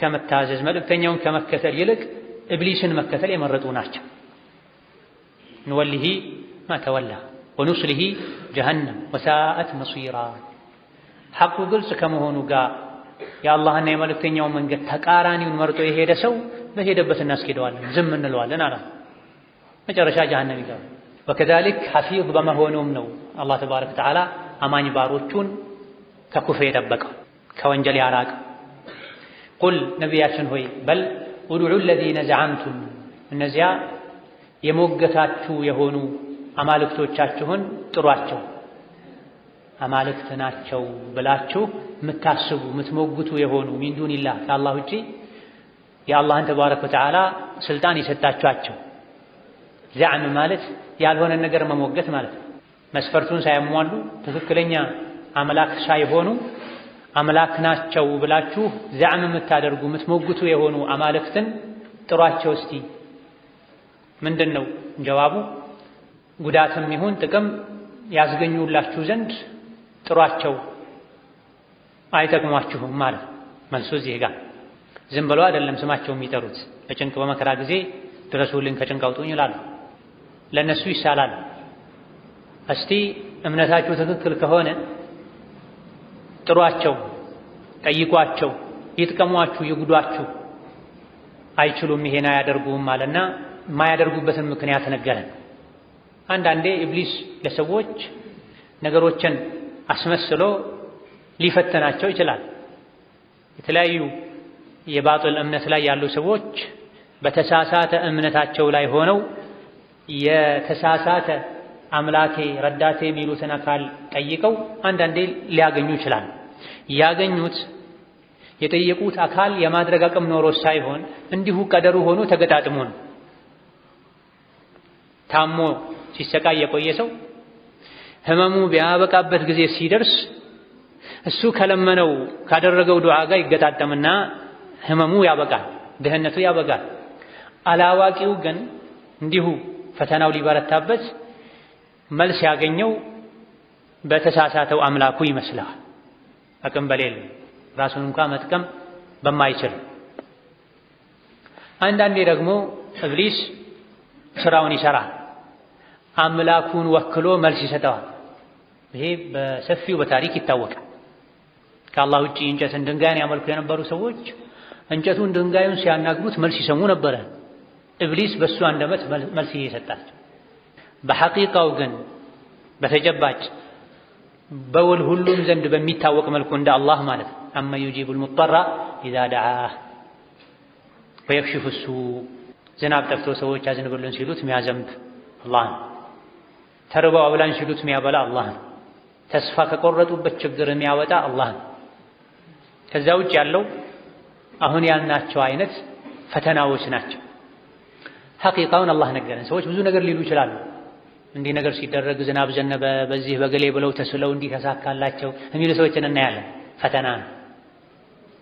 ከመታዘዝ መልእክተኛውን ከመከተል ይልቅ ኢብሊስን መከተል የመረጡ ናቸው። ንወሊሂ ማ ተወላ ወኑስሊሂ ጀሀነም ወሳአት መሲራ። ሐቁ ግልጽ ከመሆኑ ጋር የአላህና የመልእክተኛውን መንገድ ተቃራኒውን መርጦ የሄደ ሰው በሄደበት እናስኬደዋለን፣ ዝም እንለዋለን አላ መጨረሻ ጀሀነም ይገባል። ወከዛሊክ ሐፊዝ በመሆኑም ነው አላህ ተባረከ ወተዓላ አማኝ ባሮቹን ከኩፍር የጠበቀው ከወንጀል ያራቀው። ቁል ነቢያችን ሆይ በል ኡድዑ ለዚነ ዘዐምቱም እነዚያ የሞገታችሁ የሆኑ አማልክቶቻችሁን ጥሯቸው። አማልክት ናቸው ብላችሁ የምታስቡ የምትሞግቱ የሆኑ ሚን ዱኒላህ ከአላህ ውጪ የአላህን ተባረከ ወተዓላ ስልጣን የሰጣችኋቸው ዛዕም ማለት ያልሆነ ነገር መሞገት ማለት ነው። መስፈርቱን ሳያሟሉ ትክክለኛ አምላክ ሳይሆኑ አምላክ ናቸው ብላችሁ ዛዕም የምታደርጉ የምትሞግቱ የሆኑ አማልክትን ጥሯቸው እስቲ። ምንድን ነው ጀዋቡ? ጉዳትም ይሁን ጥቅም ያስገኙላችሁ ዘንድ ጥሯቸው፣ አይጠቅሟችሁም ማለት መልሱ እዚህ ጋር። ዝም ብለው አይደለም ስማቸው የሚጠሩት። በጭንቅ በመከራ ጊዜ ድረሱልኝ ከጭንቅ አውጡኝ ይላሉ። ለነሱ ይሳላል። እስቲ እምነታችሁ ትክክል ከሆነ ጥሯቸው፣ ጠይቋቸው፣ ይጥቀሟችሁ፣ ይጉዷችሁ። አይችሉም ይሄን አያደርጉም አለና የማያደርጉበትን ምክንያት ነገረን። አንዳንዴ ኢብሊስ ለሰዎች ነገሮችን አስመስሎ ሊፈተናቸው ይችላል። የተለያዩ የባጥል እምነት ላይ ያሉ ሰዎች በተሳሳተ እምነታቸው ላይ ሆነው የተሳሳተ አምላኬ ረዳቴ የሚሉትን አካል ጠይቀው አንዳንዴ ሊያገኙ ይችላል። ያገኙት የጠየቁት አካል የማድረግ አቅም ኖሮ ሳይሆን እንዲሁ ቀደሩ ሆኖ ተገጣጥሞ ነው። ታሞ ሲሰቃይ የቆየ ሰው ህመሙ ቢያበቃበት ጊዜ ሲደርስ እሱ ከለመነው ካደረገው ዱዓ ጋር ይገጣጠምና ህመሙ ያበቃል፣ ድህነቱ ያበቃል። አላዋቂው ግን እንዲሁ ፈተናው ሊበረታበት መልስ ያገኘው በተሳሳተው አምላኩ ይመስላል። አቅም በሌለው ራሱን እንኳን መጥቀም በማይችል። አንዳንዴ ደግሞ ኢብሊስ ስራውን ይሰራል፣ አምላኩን ወክሎ መልስ ይሰጠዋል። ይሄ በሰፊው በታሪክ ይታወቃል። ከአላህ ውጪ እንጨትን ድንጋይን ያመልኩ የነበሩ ሰዎች እንጨቱን ድንጋዩን ሲያናግሩት መልስ ይሰሙ ነበረ። ኢብሊስ በሱ አንደበት መልስ እየሰጣቸው፣ በሐቂቃው ግን በተጨባጭ በውል ሁሉም ዘንድ በሚታወቅ መልኩ እንደ አላህ ማለት ነው። አመ ዩጂቡል ሙጠራ ኢዛ ደዓህ ወየክሽፉ ሱእ። ዝናብ ጠፍቶ ሰዎች አዝንብልን ሲሉት ሚያዘንብ አላህ ነው። ተርበው አብላኝ ሲሉት ሚያበላ አላህ ነው። ተስፋ ከቆረጡበት ችግር የሚያወጣ አላህ ነው። ከዛ ውጭ ያለው አሁን ያልናቸው አይነት ፈተናዎች ናቸው። ሐቂቃውን አላህ ነገረን። ሰዎች ብዙ ነገር ሊሉ ይችላሉ። እንዲህ ነገር ሲደረግ ዝናብ ዘነበ፣ በዚህ በገሌ ብለው ተስለው እንዲህ ተሳካላቸው የሚሉ ሰዎችን እናያለን። ፈተና ነው።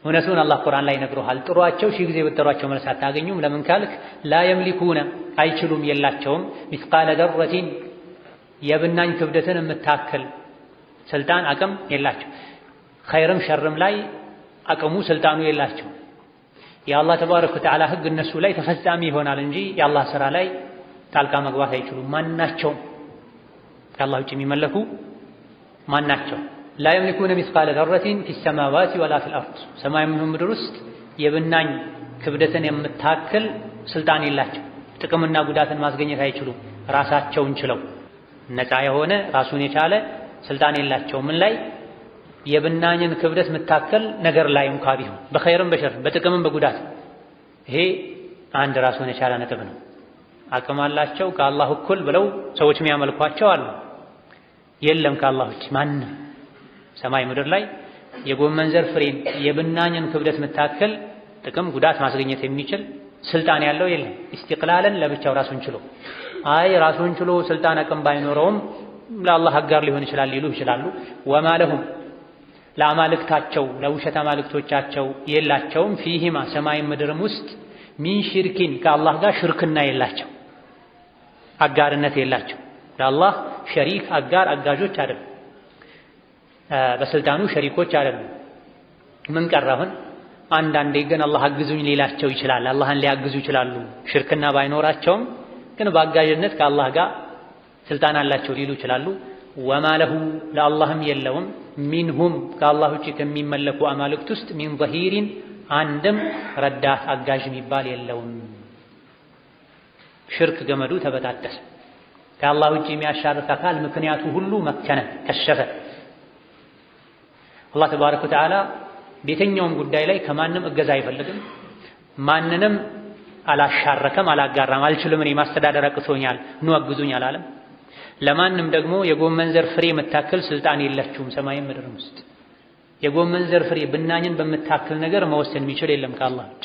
እውነቱን አላህ ቁርአን ላይ ነግሮሃል። ጥሯቸው፣ ሺህ ጊዜ ብትጠሯቸው መልስ አታገኙም። ለምን ካልክ ላ የምሊኩነ አይችሉም፣ የላቸውም ሚስቃለ ደረቲን የብናኝ ክብደትን የምታክል ስልጣን አቅም የላቸው። ኸይርም ሸርም ላይ አቅሙ ስልጣኑ የላቸው። የአላህ ተባረከ ወተዓላ ህግ እነሱ ላይ ተፈጻሚ ይሆናል እንጂ የአላህ ስራ ላይ ጣልቃ መግባት አይችሉም። ማናቸው ከአላህ ውጭ የሚመለኩ ማናቸው ላ የምሊኩነ ሚስቃለ ደረቲን ፊ ሰማዋት ወላ ፊል አርድ፣ ሰማይም ይሁን ምድር ውስጥ የብናኝ ክብደትን የምታክል ስልጣን የላቸው። ጥቅምና ጉዳትን ማስገኘት አይችሉም። ራሳቸውን ችለው ነፃ የሆነ ራሱን የቻለ ስልጣን የላቸው። ምን ላይ? የብናኝን ክብደት የምታክል ነገር ላይ እንኳ ቢሆን በኸይርም በሸር በጥቅምም በጉዳት። ይሄ አንድ ራሱን የቻለ ነጥብ ነው። አቅም አላቸው ከአላህ እኩል ብለው ሰዎች የሚያመልኳቸው አሉ። የለም ከአላህ ውጭ ማንም ሰማይ ምድር ላይ የጎመን ዘር ፍሬን የብናኝን ክብደት የምታክል ጥቅም ጉዳት ማስገኘት የሚችል ስልጣን ያለው የለም። ኢስቲቅላለን ለብቻው ራሱን ችሎ አይ ራሱን ችሎ ስልጣን አቅም ባይኖረውም ለአላህ አጋር ሊሆን ይችላል ሊሉ ይችላሉ። ወማ ለሁም ለአማልክታቸው ለውሸት አማልክቶቻቸው የላቸውም ፊሂማ ሰማይ ምድርም ውስጥ ሚን ሽርኪን ከአላህ ጋር ሽርክና የላቸው፣ አጋርነት የላቸው። ለአላህ ሸሪክ አጋር አጋዦች አይደሉም፣ በስልጣኑ ሸሪኮች አይደሉም። ምን ቀረሁን? አንዳንዴ ግን አላህ አግዙኝ ሊላቸው ይችላል። አላህን ሊያግዙ ይችላሉ። ሽርክና ባይኖራቸውም ግን በአጋዥነት ከአላህ ጋር ስልጣን አላቸው ሊሉ ይችላሉ። ወማ ለሁ ለአላህም የለውም ሚንሁም ከአላህ ውጭ ከሚመለኩ አማልክት ውስጥ ሚን ዘሂሪን አንድም ረዳት አጋዥ የሚባል የለውም። ሽርክ ገመዱ ተበጣጠሰ። ከአላህ ውጭ የሚያሻርክ አካል ምክንያቱ ሁሉ መከነ፣ ከሸፈ። አላህ ተባረከ ወተዓላ በየትኛውም ጉዳይ ላይ ከማንም እገዛ አይፈልግም። ማንንም አላሻረከም፣ አላጋራም። አልችልም እኔ ማስተዳደር አቅቶኛል ኑ አግዙኝ አላለም። ለማንም ደግሞ የጎመን ዘር ፍሬ የምታክል ስልጣን የላችሁም ሰማይም ምድርም ውስጥ። የጎመን ዘር ፍሬ ብናኝን በምታክል ነገር መወሰን የሚችል የለም ከአላህ ውጭ፣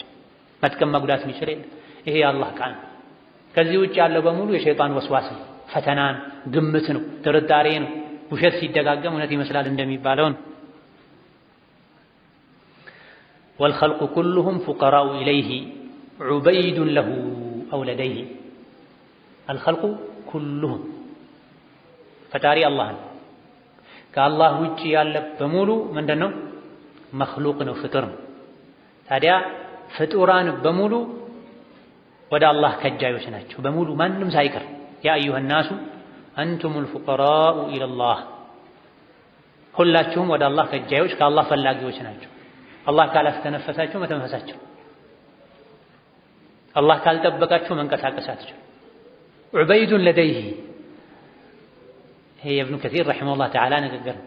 መጥቀም መጉዳት የሚችል የለም። ይሄ የአላህ ቃል። ከዚህ ውጭ ያለው በሙሉ የሸይጣን ወስዋስ ነው፣ ፈተናን፣ ግምት ነው፣ ጥርጣሬ ነው። ውሸት ሲደጋገም እውነት ይመስላል እንደሚባለው ነው። ወልኸልቁ ኩሉሁም ፉቀራኡ ኢለይሂ ዑበይዱን ለሁ አው ለደይሂ። አልኸልቁ ኩሉሁም ፈጣሪ አላህ ነው። ከአላህ ውጭ ያለ በሙሉ ምንድን ነው? መኽሉቅ ነው፣ ፍጡር ነው። ታዲያ ፍጡራን በሙሉ ወደ አላህ ከጃዮች ናቸው በሙሉ ማንም ሳይቀር። ያ አዩሃ ናሱ አንቱሙል ፉቀራኡ ኢለላህ፣ ሁላችሁም ወደ አላህ ከጃዮች ከአላህ ፈላጊዎች ናቸው። አላህ ካላስተነፈሳችሁ መተንፈሳችሁ፣ አላህ ካልጠበቃችሁ መንቀሳቀሳችሁ። ዑበይዱን ለደይሂ ይሄ የኢብኑ ከሲር ረሒመሁላህ ተዓላ ንግግር ነው።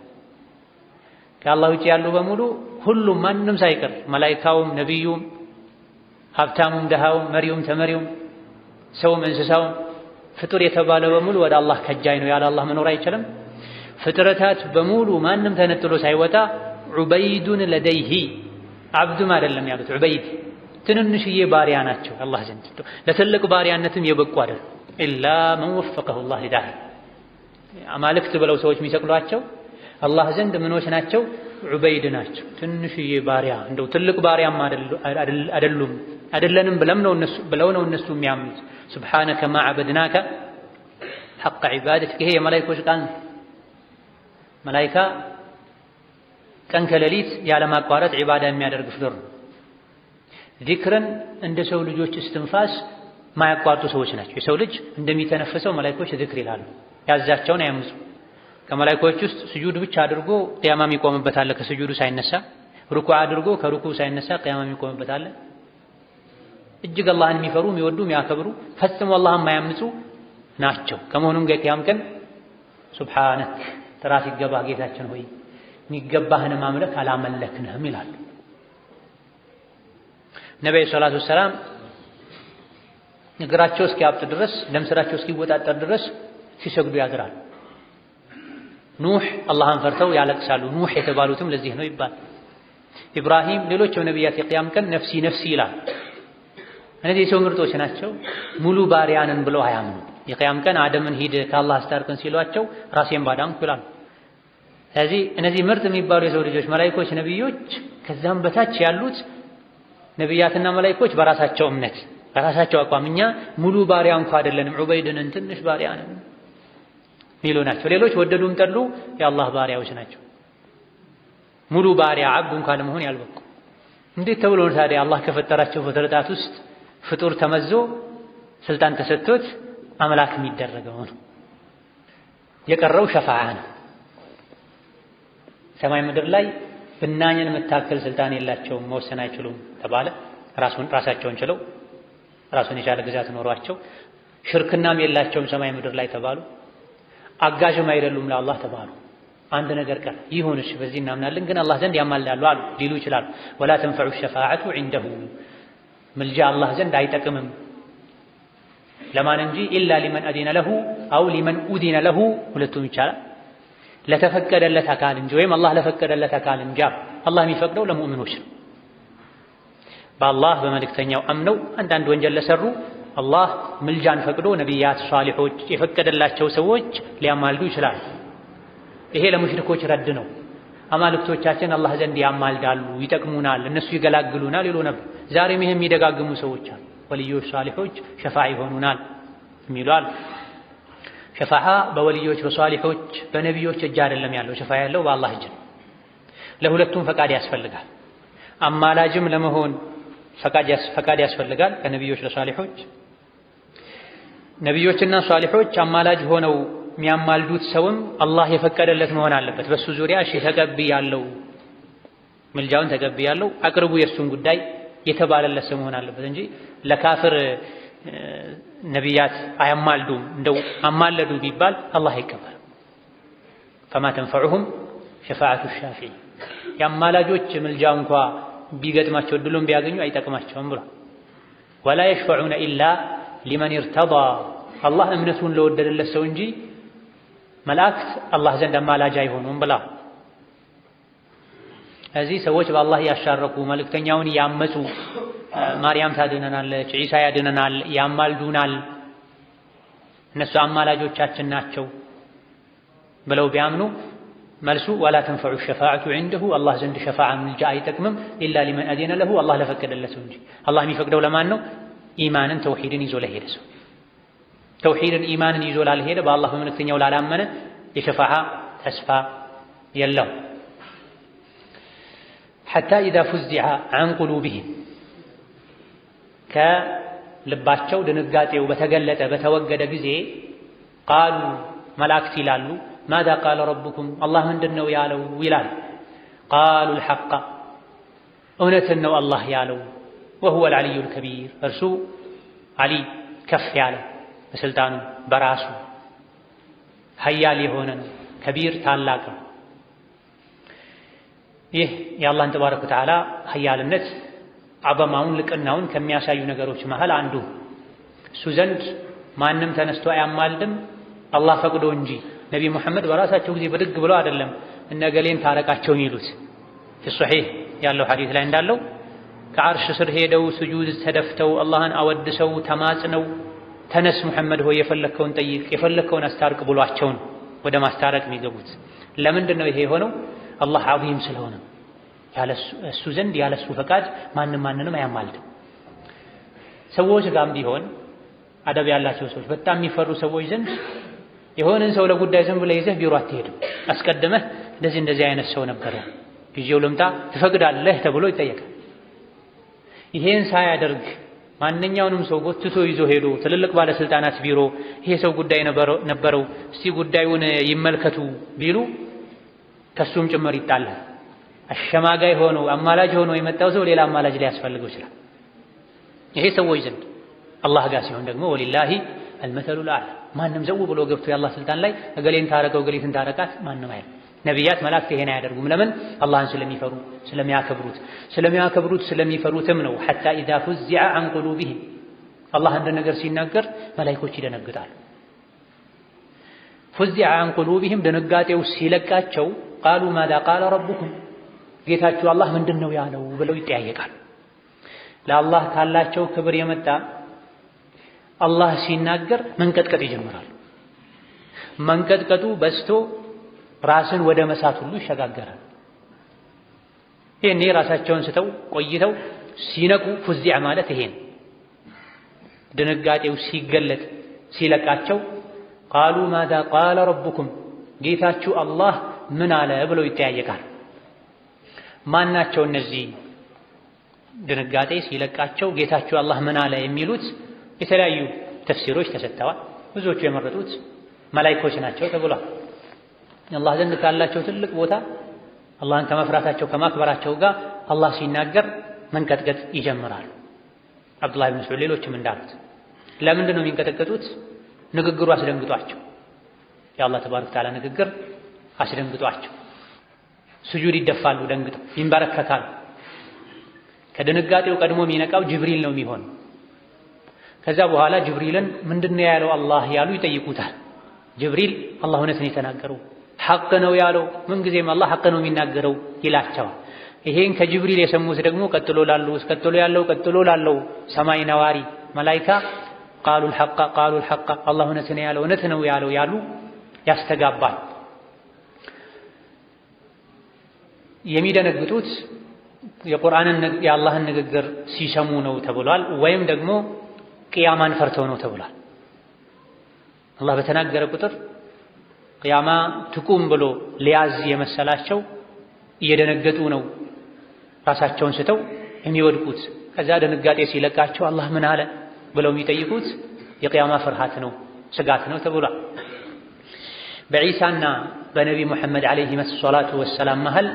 ከአላህ ውጭ ያሉ በሙሉ ሁሉም ማንም ሳይቀር መላኢካውም፣ ነቢዩም፣ ሀብታሙም፣ ደሃውም፣ መሪውም፣ ተመሪውም፣ ሰውም፣ እንስሳውም ፍጡር የተባለ በሙሉ ወደ አላህ ከጃይ ነው። ያለ አላህ መኖር አይችልም። ፍጥረታት በሙሉ ማንም ተነጥሎ ሳይወጣ ዑበይዱን ለደይሂ አብዱም አይደለም ያሉት ዑበይድ ትንንሽዬ ባሪያ ናቸው አላህ ዘንድ። ለትልቅ ባሪያነትም የበቁ አይደለም። ኢላ መን ወፈቀሁ ላህ ሊዳህ አማልክት ብለው ሰዎች የሚሰቅሏቸው አላህ ዘንድ ምኖች ናቸው? ዑበይድ ናቸው። ትንሽዬ ባሪያ እንደው ትልቅ ባሪያም አይደለንም ብለው ነው እነሱ የሚያምኑት። ሱብሓነከ ማ ዐበድናከ ሐቀ ዒባደቲከ። ይሄ የመላኢኮች ቃል ነው። መላኢካ ቀን ከሌሊት ያለማቋረጥ ዒባዳ የሚያደርግ ፍጡር ነው። ዚክርን እንደ ሰው ልጆች እስትንፋስ ማያቋርጡ ሰዎች ናቸው። የሰው ልጅ እንደሚተነፍሰው መላኢኮች ዚክር ይላሉ። ያዛቸውን አያምፁ። ከመላኢኮች ውስጥ ስጁድ ብቻ አድርጎ ቂያማ የሚቆምበት አለ። ከስጁዱ ሳይነሳ ሩኩዕ አድርጎ ከሩኩዕ ሳይነሳ ቂያማ የሚቆምበት አለ። እጅግ አላህን የሚፈሩ የሚወዱ የሚያከብሩ ፈጽሞ አላህን የማያምፁ ናቸው። ከመሆኑም የቂያም ቀን ሱብሓነክ ጥራት ይገባህ ጌታችን ሆይ የሚገባህን ማምለክ አላመለክንህም ይላሉ። ነብዩ ሰለላሁ ዐለይሂ ወሰለም እግራቸው እስኪያብጥ ድረስ ደም ስራቸው እስኪወጣጠር ድረስ ሲሰግዱ ያድራሉ። ኑህ አላህን ፈርተው ያለቅሳሉ። ኑህ የተባሉትም ለዚህ ነው ይባል። ኢብራሂም፣ ሌሎችም ነቢያት የቂያም ቀን ነፍሲ ነፍሲ ይላል። እነዚህ የሰው ምርጦች ናቸው። ሙሉ ባሪያንን ብለው አያምኑ። የቂያም ቀን አደምን ሂድ ከአላህ አስታርቀን ሲሏቸው ራሴን ባዳንኩ ይላሉ። ስለዚህ እነዚህ ምርጥ የሚባሉ የሰው ልጆች መላኢኮች፣ ነቢዮች ከዛም በታች ያሉት ነቢያትና መላኢኮች በራሳቸው እምነት በራሳቸው አቋም እኛ ሙሉ ባሪያ እንኳ አይደለንም ዑበይድንን ትንሽ ባሪያ ነን ሚሉ ናቸው። ሌሎች ወደዱም ጠሉ የአላህ ባሪያዎች ናቸው። ሙሉ ባሪያ አብድ እንኳ ለመሆን ያልበቁ። እንዴት ተብሎ ነው ታዲያ አላህ ከፈጠራቸው ፍጥረታት ውስጥ ፍጡር ተመዞ ስልጣን ተሰጥቶት አምላክ የሚደረገው ነው? የቀረው ሸፋዓ ነው። ሰማይ ምድር ላይ ብናኝን የምታክል ስልጣን የላቸውም፣ መወሰን አይችሉም ተባለ። ራሳቸውን ችለው ራሱን የቻለ ግዛት ኖሯቸው ሽርክናም የላቸውም ሰማይ ምድር ላይ ተባሉ። አጋዥም አይደሉም ለአላህ ተባሉ። አንድ ነገር ቀር ይሁንሽ በዚህ እናምናለን ግን አላህ ዘንድ ያማልዳሉ አሉ ሊሉ ይችላሉ። ወላ ተንፈዑ ሸፋዓቱ ዒንደሁ ምልጃ አላህ ዘንድ አይጠቅምም። ለማን እንጂ ኢላ ሊመን አዲነ ለሁ አው ሊመን ኡዲነ ለሁ፣ ሁለቱም ይቻላል። ለተፈቀደለት አካል እንጂ ወይም አላህ ለፈቀደለት አካል እንጂ። አላህ የሚፈቅደው ለሙእሚኖች ነው። በአላህ በመልእክተኛው አምነው አንዳንድ ወንጀል ለሰሩ አላህ ምልጃን ፈቅዶ ነቢያት፣ ሷሊሖች የፈቀደላቸው ሰዎች ሊያማልዱ ይችላሉ። ይሄ ለሙሽሪኮች ረድ ነው። አማልክቶቻችን አላህ ዘንድ ያማልዳሉ፣ ይጠቅሙናል፣ እነሱ ይገላግሉናል ይሉ ነበር። ዛሬም ይሄ የሚደጋግሙ ሰዎች አሉ። ወልዮች፣ ሷሊሖች ሸፋዓ ይሆኑናል የሚሉ አሉ። ሸፋዓ በወልዮች በሷሊሖች በነቢዮች እጅ አይደለም ያለው። ሸፋዓ ያለው በአላህ እጅ ነው። ለሁለቱም ፈቃድ ያስፈልጋል። አማላጅም ለመሆን ፈቃድ ያስፈልጋል ከነቢዮች ለሷሊሖች። ነቢዮችና ሷሊሖች አማላጅ ሆነው የሚያማልዱት ሰውም አላህ የፈቀደለት መሆን አለበት። በሱ ዙሪያ እሺ ተቀብያለሁ፣ ምልጃውን ተቀብያለሁ፣ አቅርቡ የእሱን ጉዳይ የተባለለት ሰው መሆን አለበት እንጂ ለካፍር ነቢያት አያማልዱም እንደው አማለዱ ቢባል አላህ አይቀበልም። ፈማ ተንፈዑሁም ሸፋዓቱ ሻፊዒ። የአማላጆች ምልጃ እንኳ ቢገጥማቸው እድሉን ቢያገኙ አይጠቅማቸውም ብሏል። ወላ የሽፈዑነ ኢላ ሊመን ኢርተዳ። አላህ እምነቱን ለወደደለት ሰው እንጂ መላእክት አላህ ዘንድ አማላጅ አይሆኑም ብላ። እዚህ ሰዎች በአላህ ያሻረኩ መልእክተኛውን ያመፁ ማርያም ታድነናለች፣ ዒሳ ያድነናል፣ ያማልዱናል እነሱ አማላጆቻችን ናቸው ብለው ቢያምኑ መልሱ ወላ ተንፈዑ ሸፋዓቱ ዐንደሁ አላህ ዘንድ ሸፋዓ ምልጃ አይጠቅምም ኢላ ሊመን አዚነ ለሁ አላህ ለፈቀደለት እንጂ። አላህ የሚፈቅደው ለማን ነው? ኢማንን ተውሂድን ይዞ ለሄደ ሰው። ተውሂድን ኢማንን ይዞ ላልሄደ በአላህ በመልእክተኛው ላላመነ የሸፋዓ ተስፋ የለው። ሐታ ኢዛ ፉዚዐ ዐን ቁሉቢሂም ከልባቸው ድንጋጤው በተገለጠ በተወገደ ጊዜ ቃሉ መላእክት ይላሉ ማዛ ቃለ ረቡኩም አላህ ምንድን ነው ያለው ይላል። ቃሉ አልሐቀ እውነትን ነው አላህ ያለው። ወሁወ አልዐሊዩል ከቢር እርሱ አሊ ከፍ ያለ በስልጣኑ በራሱ ሀያል የሆነ ነው። ከቢር ታላቅ ነው። ይህ የአላህን ተባረከ ወተዓላ ሀያልነት ዐዘማውን ልቅናውን ከሚያሳዩ ነገሮች መሃል አንዱ እሱ ዘንድ ማንም ተነስቶ አያማልድም አላህ ፈቅዶ እንጂ። ነቢይ ሙሐመድ በራሳቸው ጊዜ ብድግ ብለው አይደለም እነገሌን ታረቃቸው የሚሉት። ሶሒህ ያለው ሐዲስ ላይ እንዳለው ከዓርሽ ስር ሄደው ስጁድ ተደፍተው አላህን አወድሰው ተማጽነው ተነስ ሙሐመድ ሆይ የፈለከውን ጠይቅ የፈለከውን አስታርቅ ብሏቸው ነው ወደ ማስታረቅ የሚገቡት። ለምንድን ነው ይሄ የሆነው? አላህ ዐዚም ስለሆነ። እሱ ዘንድ ያለሱ ፈቃድ ማንንም አያማልድም። ሰዎች ጋርም ቢሆን አደብ ያላቸው ሰዎች በጣም የሚፈሩ ሰዎች ዘንድ የሆነን ሰው ለጉዳይ ዝም ብለህ ይዘህ ቢሮ አትሄድም። አስቀድመህ እንደዚህ አይነት ሰው ነበረ ጊዜው ልምጣ ትፈቅዳለህ ተብሎ ይጠየቃል። ይሄን ሳያደርግ ማንኛውንም ሰው ጎትቶ ይዞ ሄዶ ትልልቅ ባለስልጣናት ቢሮ ይሄ ሰው ጉዳይ ነበረው እስቲ ጉዳዩን ይመልከቱ ቢሉ ከሱም ጭምር ይጣላል። አሸማጋይ ሆኖ አማላጅ ሆኖ የመጣው ሰው ሌላ አማላጅ ሊያስፈልገው ይችላል። ይሄ ሰዎች ዘንድ አላህ ጋር ሲሆን ደግሞ ወሊላሂ አልመሰሉል አዕላ ማንም ዘው ብሎ ገብቶ የአላህ ስልጣን ላይ እገሌን ታረቀው እገሌትን ታረቃት ማንም አይል። ነቢያት መላእክት ይሄን አያደርጉም። ለምን? አላህን ስለሚፈሩ ስለሚያከብሩት ስለሚፈሩትም ነው። ሐታ ኢዛ ፉዚዐ ዐን ቁሉቢሂም አላህ አንድ ነገር ሲናገር መላእክቶች ይደነግጣሉ። ፉዚዐ ዐን ቁሉቢሂም ድንጋጤው ሲለቃቸው ቃሉ ማዛ ቃለ ረቡኩም ጌታችሁ አላህ ምንድን ነው ያለው ብለው ይጠያየቃሉ። ለአላህ ካላቸው ክብር የመጣ አላህ ሲናገር መንቀጥቀጥ ይጀምራሉ። መንቀጥቀጡ በስቶ ራስን ወደ መሳት ሁሉ ይሸጋገራል። ይሄኔ ራሳቸውን ስተው ቆይተው ሲነቁ ፉዚዐ ማለት ይሄን ድንጋጤው ሲገለጥ ሲለቃቸው ቃሉ ማዛ ቃለ ረቡኩም ጌታችሁ አላህ ምን አለ ብለው ይጠያየቃል። ማናቸው እነዚህ ድንጋጤ ሲለቃቸው ጌታችሁ አላህ ምን አለ የሚሉት? የተለያዩ ተፍሲሮች ተሰጥተዋል። ብዙዎቹ የመረጡት መላእክቶች ናቸው ተብሏል። አላህ ዘንድ ካላቸው ትልቅ ቦታ አላህን ከመፍራታቸው ከማክበራቸው ጋር አላህ ሲናገር መንቀጥቀጥ ይጀምራሉ። አብዱላህ ብን መስዑድ ሌሎችም እንዳሉት ለምንድን ነው የሚንቀጠቀጡት? ንግግሩ አስደንግጧቸው፣ የአላህ ተባረከ ወተዓላ ንግግር አስደንግጧቸው ስጁድ ይደፋሉ፣ ደንግጠው ይንበረከካሉ። ከድንጋጤው ቀድሞ የሚነቃው ጅብሪል ነው የሚሆን። ከዛ በኋላ ጅብሪልን ምንድነው ያለው አላህ ያሉ ይጠይቁታል። ጅብሪል አላህ እውነት ነው የተናገረው ሐቅ ነው ያለው ምንጊዜም አላህ ሐቅ ነው የሚናገረው ይላቸዋል። ይሄን ከጅብሪል የሰሙት ደግሞ ቀጥሎ ላለው ሰማይ ነዋሪ መላኢካ ቃሉል ሐቅ አላህ እውነት ነው ያለው ያሉ ያስተጋባል። የሚደነግጡት የቁርአንን የአላህን ንግግር ሲሰሙ ነው ተብሏል። ወይም ደግሞ ቅያማን ፈርተው ነው ተብሏል። አላህ በተናገረ ቁጥር ቅያማ ትቁም ብሎ ሊያዝ የመሰላቸው እየደነገጡ ነው ራሳቸውን ስተው የሚወድቁት። ከዛ ድንጋጤ ሲለቃቸው አላህ ምን አለ ብለው የሚጠይቁት የቅያማ ፍርሃት ነው ስጋት ነው ተብሏል። በዒሳና በነቢ ሙሐመድ ዓለይሂ ሰላቱ ወሰላም መሃል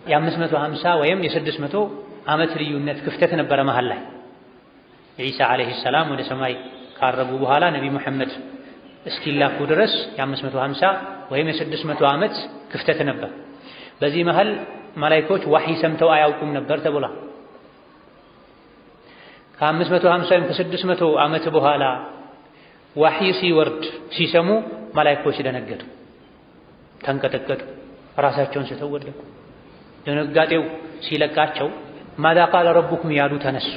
የ550 ወይም የ600 ዓመት ልዩነት ክፍተት ነበረ መሃል ላይ። ዒሳ ዓለይሂ ሰላም ወደ ሰማይ ካረጉ በኋላ ነቢ ሙሐመድ እስኪላኩ ድረስ የ550 ወይም የ600 ዓመት ክፍተት ነበር። በዚህ መሃል መላእክቶች ወህይ ሰምተው አያውቁም ነበር ተብሏል። ከ550 ወይም ከ600 ዓመት በኋላ ወህይ ሲወርድ ሲሰሙ መላእክቶች ደነገጡ፣ ተንቀጠቀጡ፣ ራሳቸውን ስተው ወደቁ። ድንጋጤው ሲለቃቸው ማዛ ቃለ ረቡኩም ያሉ ተነሱ።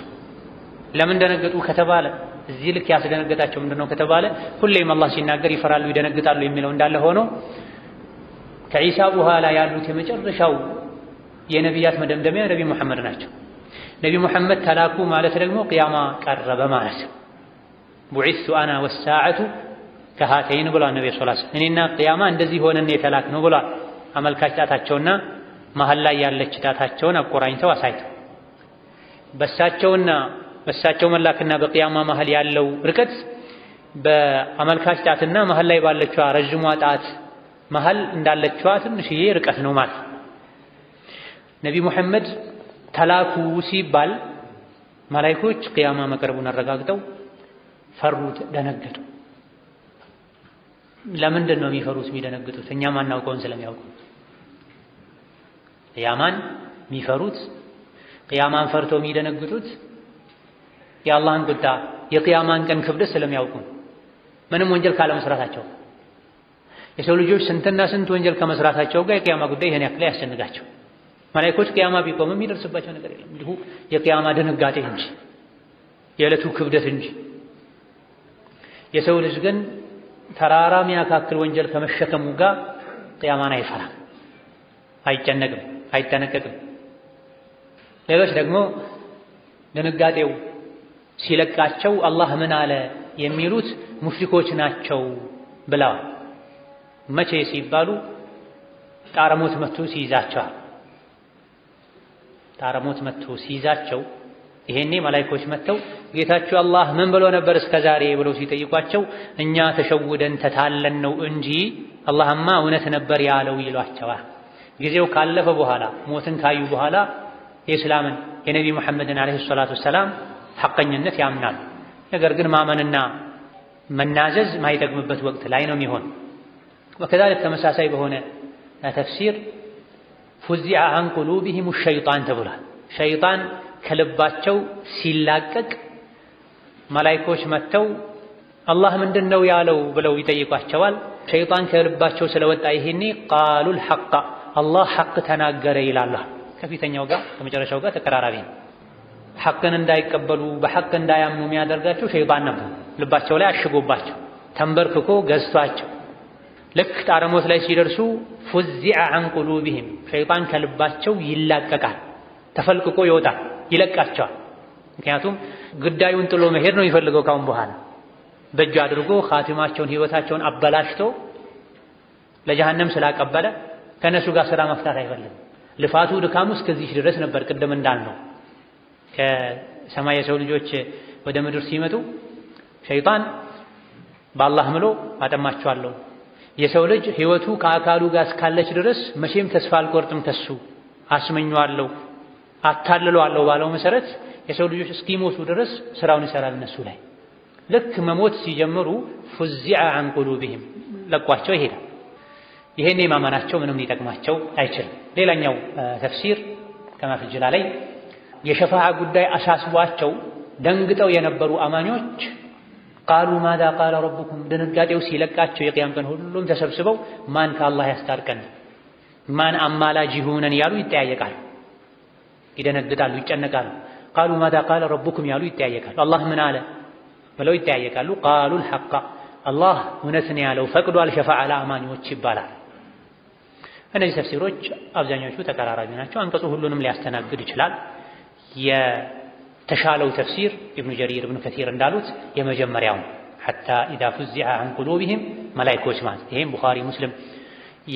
ለምን ደነገጡ ከተባለ እዚህ ልክ ያስደነገጣቸው ምንድነው ከተባለ ሁሌም አላህ ሲናገር ይፈራሉ ይደነግጣሉ የሚለው እንዳለ ሆኖ ከዒሳ በኋላ ያሉት የመጨረሻው የነቢያት መደምደሚያ ነቢ ሙሐመድ ናቸው። ነቢ ሙሐመድ ተላኩ ማለት ደግሞ ቅያማ ቀረበ ማለት ነው። ቡዒቱ አና ወሳዓቱ ከሃተይን ብሏል ነቢ ሰለላሁ ዐለይሂ ወሰለም። እኔና ቅያማ እንደዚህ ሆነን የተላክነው ብሏል። አመልካች ጣታቸውና መሀል ላይ ያለች ጣታቸውን አቆራኝተው አሳይተው በሳቸው መላክና በቅያማ መሀል ያለው ርቀት በአመልካች ጣትና መሀል ላይ ባለችዋ ረጅሟ ጣት መሀል እንዳለችዋ ትንሽዬ ርቀት ነው ማለት። ነቢ ሙሐመድ ተላኩ ሲባል መላእክቶች ቅያማ መቅረቡን አረጋግጠው ፈሩት፣ ደነገጡ። ለምንድን ነው የሚፈሩት የሚደነግጡት? እኛ ማናውቀውን ስለሚያውቁ ቅያማን የሚፈሩት ቅያማን ፈርተው የሚደነግጡት የአላህን ቁጣ የቅያማን ቀን ክብደት ስለሚያውቁ ምንም ወንጀል ካለመስራታቸው የሰው ልጆች ስንትና ስንት ወንጀል ከመስራታቸው ጋር የቅያማ ጉዳይ ይሄን ያክል ያስጨንቃቸው። መላእክቶች ቅያማ ቢቆም የሚደርስባቸው ነገር የለም እንዲሁ የቅያማ ድንጋጤ እንጂ የዕለቱ ክብደት እንጂ። የሰው ልጅ ግን ተራራ የሚያካክል ወንጀል ከመሸከሙ ጋር ቅያማን አይፈራም፣ አይጨነቅም፣ አይጠነቀቅም። ሌሎች ደግሞ ድንጋጤው ሲለቃቸው አላህ ምን አለ የሚሉት ሙሽሪኮች ናቸው ብለዋል። መቼ ሲባሉ ጣረሞት መጥቶ ሲይዛቸዋል። ጣረሞት መጥቶ ሲይዛቸው ይሄኔ መላእክቶች መጥተው ጌታችሁ አላህ ምን ብሎ ነበር እስከ ዛሬ ብለው ሲጠይቋቸው እኛ ተሸውደን ተታለን ነው እንጂ አላህማ እውነት ነበር ያለው ይሏቸዋል። ጊዜው ካለፈ በኋላ ሞትን ካዩ በኋላ የእስላምን የነቢ ሙሐመድን ዓለይሂ ሰላቱ ወሰላም ሐቀኝነት ያምናል። ነገር ግን ማመንና መናዘዝ ማይጠቅምበት ወቅት ላይ ነው የሚሆን። ወከዛልክ ተመሳሳይ በሆነ ተፍሲር ፉዚዐ ዐን ቁሉቢሂም ሸይጣን ተብሏል። ሸይጣን ከልባቸው ሲላቀቅ መላእክቶች መጥተው አላህ ምንድን ነው ያለው ብለው ይጠይቋቸዋል። ሸይጣን ከልባቸው ስለወጣ ይሄኔ ቃሉል ሐቅ አላህ ሐቅ ተናገረ ይላል። ከፊተኛው ጋር ከመጨረሻው ጋር ተቀራራቢ ነው። ሐቅን እንዳይቀበሉ በሐቅ እንዳያምኑ የሚያደርጋቸው ሸይጣን ነበር። ልባቸው ላይ አሽጎባቸው ተንበርክኮ ገዝቷቸው ልክ ጣረሞት ላይ ሲደርሱ ፉዚዐ ዐን ቁሉቢሂም ሸይጣን ከልባቸው ይላቀቃል፣ ተፈልቅቆ ይወጣል፣ ይለቃቸዋል። ምክንያቱም ግዳዩን ጥሎ መሄድ ነው የሚፈልገው። ካሁን በኋላ በእጁ አድርጎ ኻቲማቸውን ህይወታቸውን አበላሽቶ ለጀሃነም ስላቀበለ ከነሱ ጋር ስራ መፍታት አይፈልግም። ልፋቱ ድካሙ እስከዚህ ድረስ ነበር። ቅድም እንዳልነው ከሰማይ የሰው ልጆች ወደ ምድር ሲመጡ ሸይጣን በአላህ ምሎ አጠማቸዋለሁ፣ የሰው ልጅ ህይወቱ ከአካሉ ጋር እስካለች ድረስ መቼም ተስፋ አልቆርጥም፣ ከሱ አስመኘዋለሁ፣ አታልለዋለሁ ባለው መሰረት የሰው ልጆች እስኪሞቱ ድረስ ስራውን ይሰራል እነሱ ላይ። ልክ መሞት ሲጀምሩ ፉዚዐ ዐን ቁሉቢሂም ለቋቸው ይሄዳል። ይሄን የማመናቸው ምንም ሊጠቅማቸው አይችልም። ሌላኛው ተፍሲር ከማ ፊል ጀላለይ የሸፋዓ ጉዳይ አሳስቧቸው ደንግጠው የነበሩ አማኞች ቃሉ ማዛ ቃለ ረቡኩም ድንጋጤው ሲለቃቸው የቅያም ቀን ሁሉም ተሰብስበው ማን ከአላህ ያስታርቀን፣ ማን አማላጅ ይሁነን ያሉ ይጠያየቃሉ፣ ይደነግጣሉ፣ ይጨነቃሉ። ቃሉ ማዛ ቃለ ረቡኩም ያሉ ይጠያየቃሉ። አላህ ምን አለ ብለው ይጠያየቃሉ። ቃሉል ሐቅ አላህ እውነትን ያለው ፈቅዷል ሸፋዓ ለአማኞች ይባላል። እነዚህ ተፍሲሮች አብዛኞቹ ተቀራራቢ ናቸው። አንቀጹ ሁሉንም ሊያስተናግድ ይችላል። የተሻለው ተፍሲር ኢብኑ ጀሪር ኢብኑ ከሲር እንዳሉት የመጀመሪያው ሐታ ኢዛ ፉዚዐ ዐን ቁሉቢሂም መላኢኮች ማለት ይሄም ቡኻሪ ሙስሊም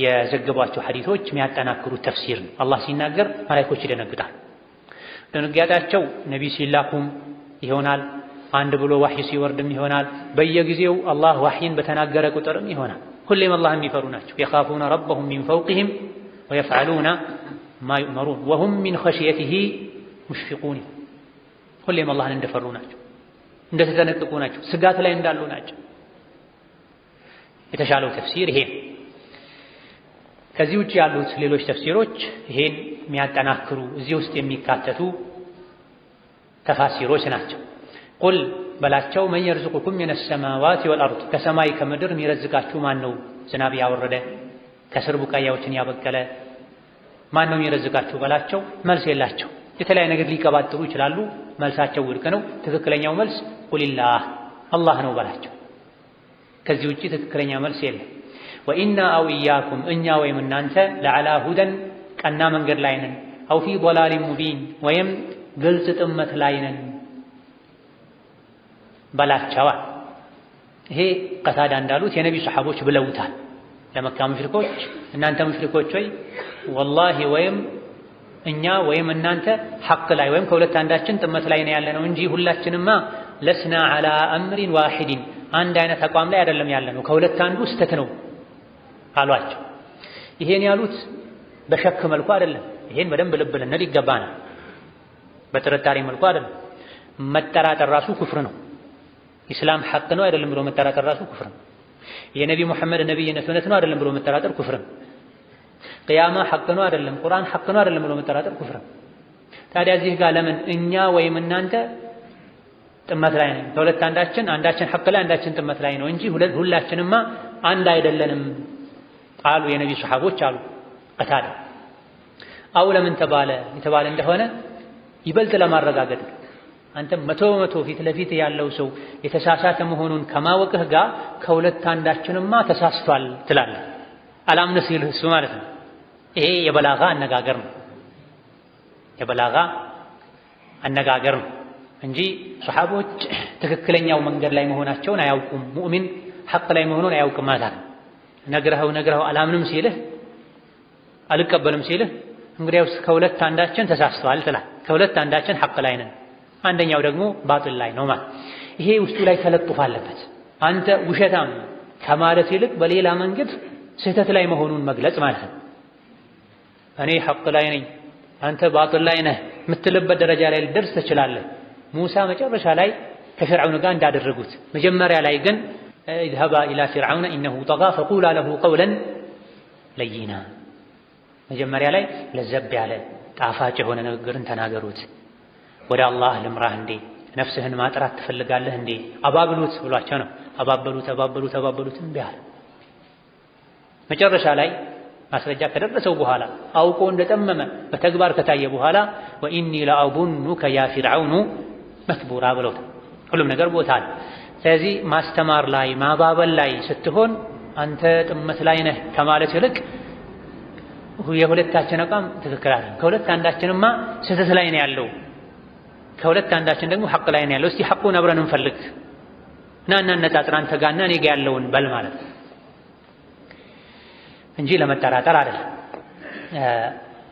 የዘገቧቸው ሐዲሶች የሚያጠናክሩት ተፍሲር ነው። አላህ ሲናገር መላኢኮች ይደነግጣል። ድንጋጤያቸው ነቢ ሲላኩም ይሆናል፣ አንድ ብሎ ዋህይ ሲወርድም ይሆናል፣ በየጊዜው አላህ ዋህይን በተናገረ ቁጥርም ይሆናል። ሁሌም አላህ የሚፈሩ ናቸው። የኻፉነ ረበሁም ሚን ፈውቅሂም ወየፍዐሉነ ማ ዩእመሩን ወሁም ሚን ኸሽየቲሂ ሙሽፊቁን። ሁሌም አላህን እንደፈሩ ናቸው፣ እንደተጠነቀቁ ናቸው፣ ስጋት ላይ እንዳሉ ናቸው። የተሻለው ተፍሲር ይሄ። ከዚህ ውጭ ያሉት ሌሎች ተፍሲሮች ይሄን የሚያጠናክሩ እዚህ ውስጥ የሚካተቱ ተፋሲሮች ናቸው። ቁል በላቸው መን የርዝቁኩም ሚነ ሰማዋት ወልአርድ ከሰማይ ከምድር የሚረዝቃችሁ ማን ነው? ዝናብ ያወረደ ከስር ቡቃያዎችን ያበቀለ ማን ነው የሚረዝቃችሁ በላቸው። መልስ የላቸው። የተለያየ ነገር ሊቀባጥሩ ይችላሉ። መልሳቸው ውድቅ ነው። ትክክለኛው መልስ ቁልላህ አላህ ነው በላቸው። ከዚህ ውጪ ትክክለኛ መልስ የለም። ወኢና አው ኢያኩም እኛ ወይም እናንተ ለዓላ ሁደን ቀና መንገድ ላይ ነን፣ አው ፊ ضላሊን ሙቢን ወይም ግልጽ ጥመት ላይ ነን በላቸዋ። ይሄ ቀታዳ እንዳሉት የነቢዩ ሰሓቦች ብለውታል ለመካ ሙሽሪኮች። እናንተ ሙሽሪኮች ሆይ ወላሂ ወይም እኛ ወይም እናንተ ሐቅ ላይ ወይም ከሁለት አንዳችን ጥመት ላይ ነው ያለነው እንጂ ሁላችንማ ለስና ዐላ አምሪን ዋሂድን አንድ አይነት አቋም ላይ አይደለም ያለነው፣ ከሁለት አንዱ ስተት ነው አሏቸው። ይሄን ያሉት በሸክ መልኩ አይደለም። ይሄን በደንብ ልብ ልንል ይገባናል። በጥርጣሬ መልኩ አይደለም። መጠራጠር ራሱ ኩፍር ነው። ኢስላም ሐቅ ነው አይደለም ብሎ መጠራጠር ራሱ ኩፍር ነው። የነቢ ሙሐመድ ነብይነት እውነት ነው አይደለም ብሎ መጠራጠር ኩፍር ነው። ቅያማ ሐቅ ነው አይደለም፣ ቁርአን ሐቅ ነው አይደለም ብሎ መጠራጠር ኩፍር ነው። ታዲያ እዚህ ጋር ለምን እኛ ወይም እናንተ ጥመት ላይ ነን፣ ከሁለት አንዳችን ሐቅ ላይ አንዳችን ጥመት ላይ ነው እንጂ ሁላችንማ አንድ አይደለንም አሉ የነቢ ሰሓቦች አሉ ቀታዳ። አው ለምን ተባለ የተባለ እንደሆነ ይበልጥ ለማረጋገጥ አንተ መቶ ፊት ለፊት ያለው ሰው የተሳሳተ መሆኑን ከማወቅህ ጋር ከሁለት አንዳችንማ ተሳስቷል ትላለህ። አላምነህ ሲልህ እሱ ማለት ነው። ይሄ የበላጋ አነጋገር ነው። የበላጋ አነጋገር ነው እንጂ ሰሓቦች ትክክለኛው መንገድ ላይ መሆናቸውን አያውቁም። ሙእሚን ሐቅ ላይ መሆኑን አያውቅም ማለት ነው። ነግረኸው አላምንም ሲልህ አልቀበልም ሲልህ እንግዲያውስ ከሁለት አንዳችን ተሳስተዋል ትላለህ። ከሁለት አንዳችን ሐቅ ላይ ነን፣ አንደኛው ደግሞ ባጥል ላይ ነው ማለት። ይሄ ውስጡ ላይ ተለጥፎ አለበት። አንተ ውሸታም ከማለት ይልቅ በሌላ መንገድ ስህተት ላይ መሆኑን መግለጽ ማለት ነው። እኔ ሐቅ ላይ ነኝ አንተ ባጥል ላይ ነህ የምትልበት ደረጃ ላይ ልደርስ ትችላለህ። ሙሳ መጨረሻ ላይ ከፊርዓውን ጋር እንዳደረጉት፣ መጀመሪያ ላይ ግን اذهبا الى فرعون انه طغى فقولا له قولا لينا መጀመሪያ ላይ ለዘብ ያለ ጣፋጭ የሆነ ንግግርን ተናገሩት። ወደ አላህ ልምራህ እንዴ ነፍስህን ማጥራት ትፈልጋለህ እንዴ አባብሉት ብሏቸው ነው። አባበሉት እምቢ አለ። መጨረሻ ላይ ማስረጃ ከደረሰው በኋላ አውቆ እንደጠመመ በተግባር ከታየ በኋላ ወኢኒ ለአظنك يا فرعون መስቡራ ብለውት ሁሉም ነገር ቦታ አለ። ስለዚህ ማስተማር ላይ ማባበል ላይ ስትሆን አንተ ጥመት ላይ ነህ ከማለት ይልቅ የሁለታችን አቋም ትክክል አይደለም፣ ከሁለት አንዳችንማ ስህተት ላይ ነው ያለው፣ ከሁለት አንዳችን ደግሞ ሐቅ ላይ ነው ያለው፣ እስቲ ሐቁን አብረን እንፈልግ እና እናነጻጽር አንተ ጋርና እኔ ጋር ያለውን በል ማለት እንጂ ለመጠራጠር አይደለም።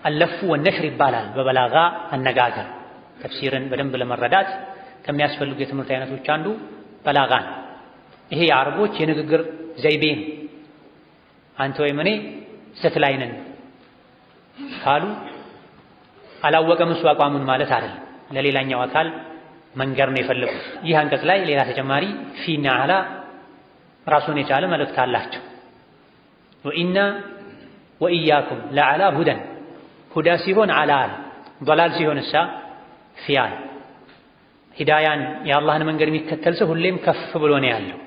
አለፉ ወነሽር ይባላል በበላጋ አነጋገር። ተፍሲርን በደንብ ለመረዳት ከሚያስፈልጉ የትምህርት አይነቶች አንዱ በላጋ ነው። ይሄ የአረቦች የንግግር ዘይቤ ነው። አንተ ወይም እኔ ስህተት ላይ ነን ካሉ አላወቀም እሱ አቋሙን ማለት አይደለም፣ ለሌላኛው አካል መንገር ነው የፈለጉት። ይህ አንቀጽ ላይ ሌላ ተጨማሪ ፊና አላ ራሱን የቻለ መልእክት አላቸው። ወኢና ወኢያኩም ለዓላ ሁደን፣ ሁዳ ሲሆን ዓላ አለ፣ ضላል ሲሆን እሳ ፊያል። ሂዳያን የአላህን መንገድ የሚከተል ሰው ሁሌም ከፍ ብሎ ነው ያለው።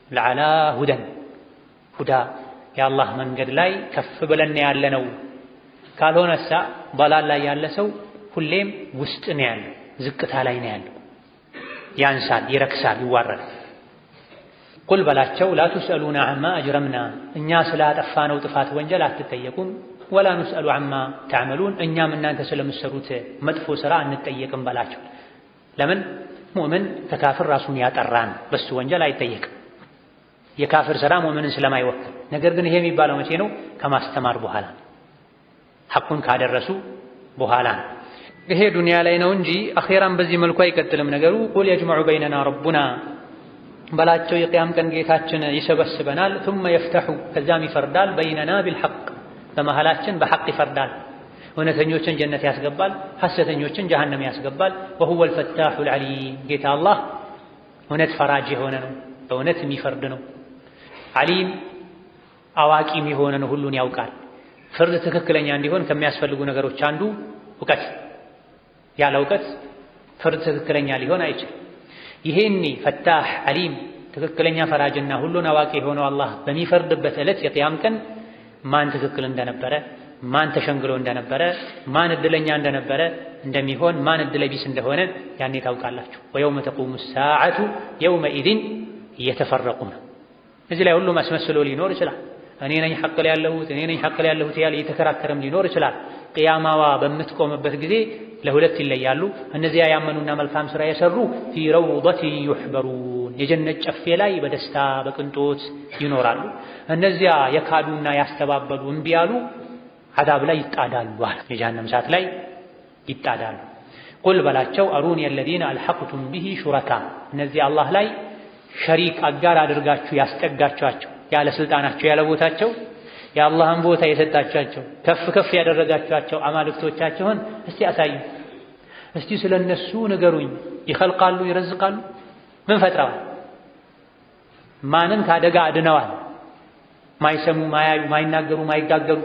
ለዓላ ሁደን፣ ሁዳ የአላህ መንገድ ላይ ከፍ ብለን ያለ ነው። ካልሆነ እሳ ضላል ላይ ያለ ሰው ሁሌም ውስጥ ነው ያለው፣ ዝቅታ ላይ ነው ያለው፣ ያንሳል፣ ይረክሳል፣ ይዋረዳል። ቁል በላቸው ላ ቱስአሉና ዐማ አጅረምና፣ እኛ ስላጠፋነው ጥፋት ወንጀል አትጠየቁም። ወላ ኑስአሉ ዐማ ተዕመሉን፣ እኛም እናንተ ስለምትሰሩት መጥፎ ሥራ አንጠየቅም በላቸው። ለምን? ሙእምን ከካፍር ራሱን ያጠራን በሱ ወንጀል አይጠየቅም። የካፍር ሥራ ሙእምንን ስለማይወክል። ነገር ግን ይሄ የሚባለው መቼ ነው? ከማስተማር በኋላ፣ ሐቁን ካደረሱ በኋላ። ይሄ ዱንያ ላይ ነው እንጂ አኼራን በዚህ መልኩ አይቀጥልም ነገሩ። ቁል የጅመዑ በይነና ረቡና በላቸው የቅያም ቀን ጌታችን ይሰበስበናል። ثم يفتح ከዛም ይፈርዳል። በይነና ቢልሐቅ በመሃላችን በሐቅ ይፈርዳል። እውነተኞችን ጀነት ያስገባል፣ ሐሰተኞችን ጀሃነም ያስገባል። وهو الفتاح العليم ጌታ አላህ እውነት ፈራጅ የሆነ ነው፣ በእውነት የሚፈርድ ነው። ዓሊም አዋቂም የሆነ ነው፣ ሁሉን ያውቃል። ፍርድ ትክክለኛ እንዲሆን ከሚያስፈልጉ ነገሮች አንዱ እውቀት። ያለ እውቀት ፍርድ ትክክለኛ ሊሆን አይችልም። ይሄኒ ፈታህ ዓሊም ትክክለኛ ፈራጅና ሁሉን አዋቂ የሆነው አላህ በሚፈርድበት ዕለት የቅያም ቀን ማን ትክክል እንደነበረ ማን ተሸንግሎ እንደነበረ ማን እድለኛ እንደነበረ እንደሚሆን ማን እድለቢስ እንደሆነ ያኔ ታውቃላችሁ። ወየውመ ተቁሙ ሰዓቱ የውመኢዝን እየተፈረቁን። እዚህ ላይ ሁሉም አስመስሎ ሊኖር ይችላል። እኔ ነኝ ሐቅ ላይ ያለሁት ያለ እየተከራከረም ሊኖር ይችላል። ቅያማዋ በምትቆምበት ጊዜ ለሁለት ይለያሉ። እነዚያ ያመኑና መልካም ሥራ የሰሩ ፊ ረውደቲን ዩሕበሩን የጀነት ጨፌ ላይ በደስታ በቅንጦት ይኖራሉ። እነዚያ የካዱና ያስተባበሉ እምቢ ያሉ ዐዛብ ላይ ይጣዳሉ አለ። የጀሃነም እሳት ላይ ይጣዳሉ። ቁል በላቸው አሩኒ አለዚነ አልሐቅቱም ቢሂ ሹረካ እነዚህ አላህ ላይ ሸሪክ አጋር አድርጋችሁ ያስጠጋችኋቸው ያለ ስልጣናቸው ያለ ቦታቸው የአላህን ቦታ የሰጣችኋቸው ከፍ ከፍ ያደረጋችኋቸው አማልክቶቻችሁን እስቲ አሳዩ። እስቲ ስለነሱ ንገሩኝ። ይኸልቃሉ፣ ይረዝቃሉ? ምን ፈጥረዋል? ማንን ከአደጋ አድነዋል? ማይሰሙ፣ ማያዩ፣ ማይናገሩ፣ ማይጋገሩ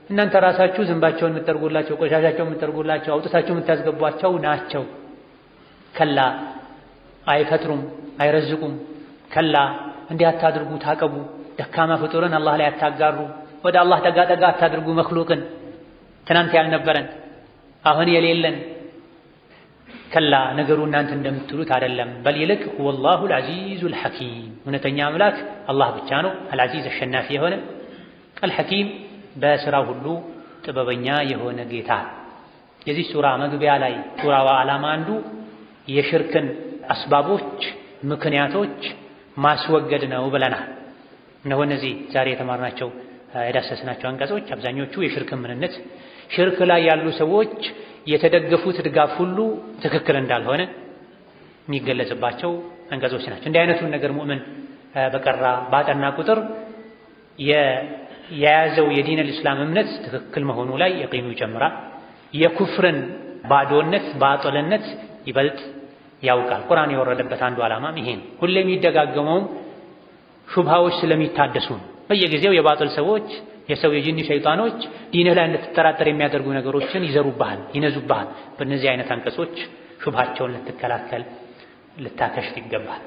እናንተ ራሳችሁ ዝንባቸውን የምትጠርጉላቸው ቆሻሻቸውን የምትጠርጉላቸው አውጥታችሁ የምታስገቧቸው ናቸው። ከላ አይፈጥሩም፣ አይረዝቁም። ከላ እንዲህ አታድርጉ፣ ታቀቡ። ደካማ ፍጡርን አላህ ላይ አታጋሩ። ወደ አላህ ጠጋ ጠጋ አታድርጉ። መክሉቅን ትናንት ያልነበረን አሁን የሌለን። ከላ ነገሩ እናንተ እንደምትሉት አይደለም። በል ይልቅ ወላሁ አልዓዚዙል ሐኪም እውነተኛ አምላክ አላህ ብቻ ነው። አልዓዚዝ አሸናፊ የሆነ አልሐኪም በስራው ሁሉ ጥበበኛ የሆነ ጌታ። የዚህ ሱራ መግቢያ ላይ ሱራዋ ዓላማ አንዱ የሽርክን አስባቦች ምክንያቶች ማስወገድ ነው ብለናል። እነሆ እነዚህ ዛሬ የተማርናቸው የዳሰስናቸው አንቀጾች አብዛኞቹ የሽርክን ምንነት፣ ሽርክ ላይ ያሉ ሰዎች የተደገፉት ድጋፍ ሁሉ ትክክል እንዳልሆነ የሚገለጽባቸው አንቀጾች ናቸው። እንዲህ አይነቱን ነገር ሙእምን በቀራ ባጠና ቁጥር የያዘው የዲን አልእስላም እምነት ትክክል መሆኑ ላይ የቂኑ ይጨምራል። የኩፍርን ባዶነት ባጥልነት ይበልጥ ያውቃል። ቁርአን የወረደበት አንዱ ዓላማም ይሄ ነው። ሁሌም የሚደጋገመውም ሹብሃዎች ስለሚታደሱ ነው። በየጊዜው የባጥል ሰዎች የሰው የጂኒ ሸይጣኖች ዲንህ ላይ እንድትጠራጠር የሚያደርጉ ነገሮችን ይዘሩብሃል፣ ይነዙብሃል። በእነዚህ አይነት አንቀጾች ሹብሃቸውን ልትከላከል ልታከሽፍ ይገባል።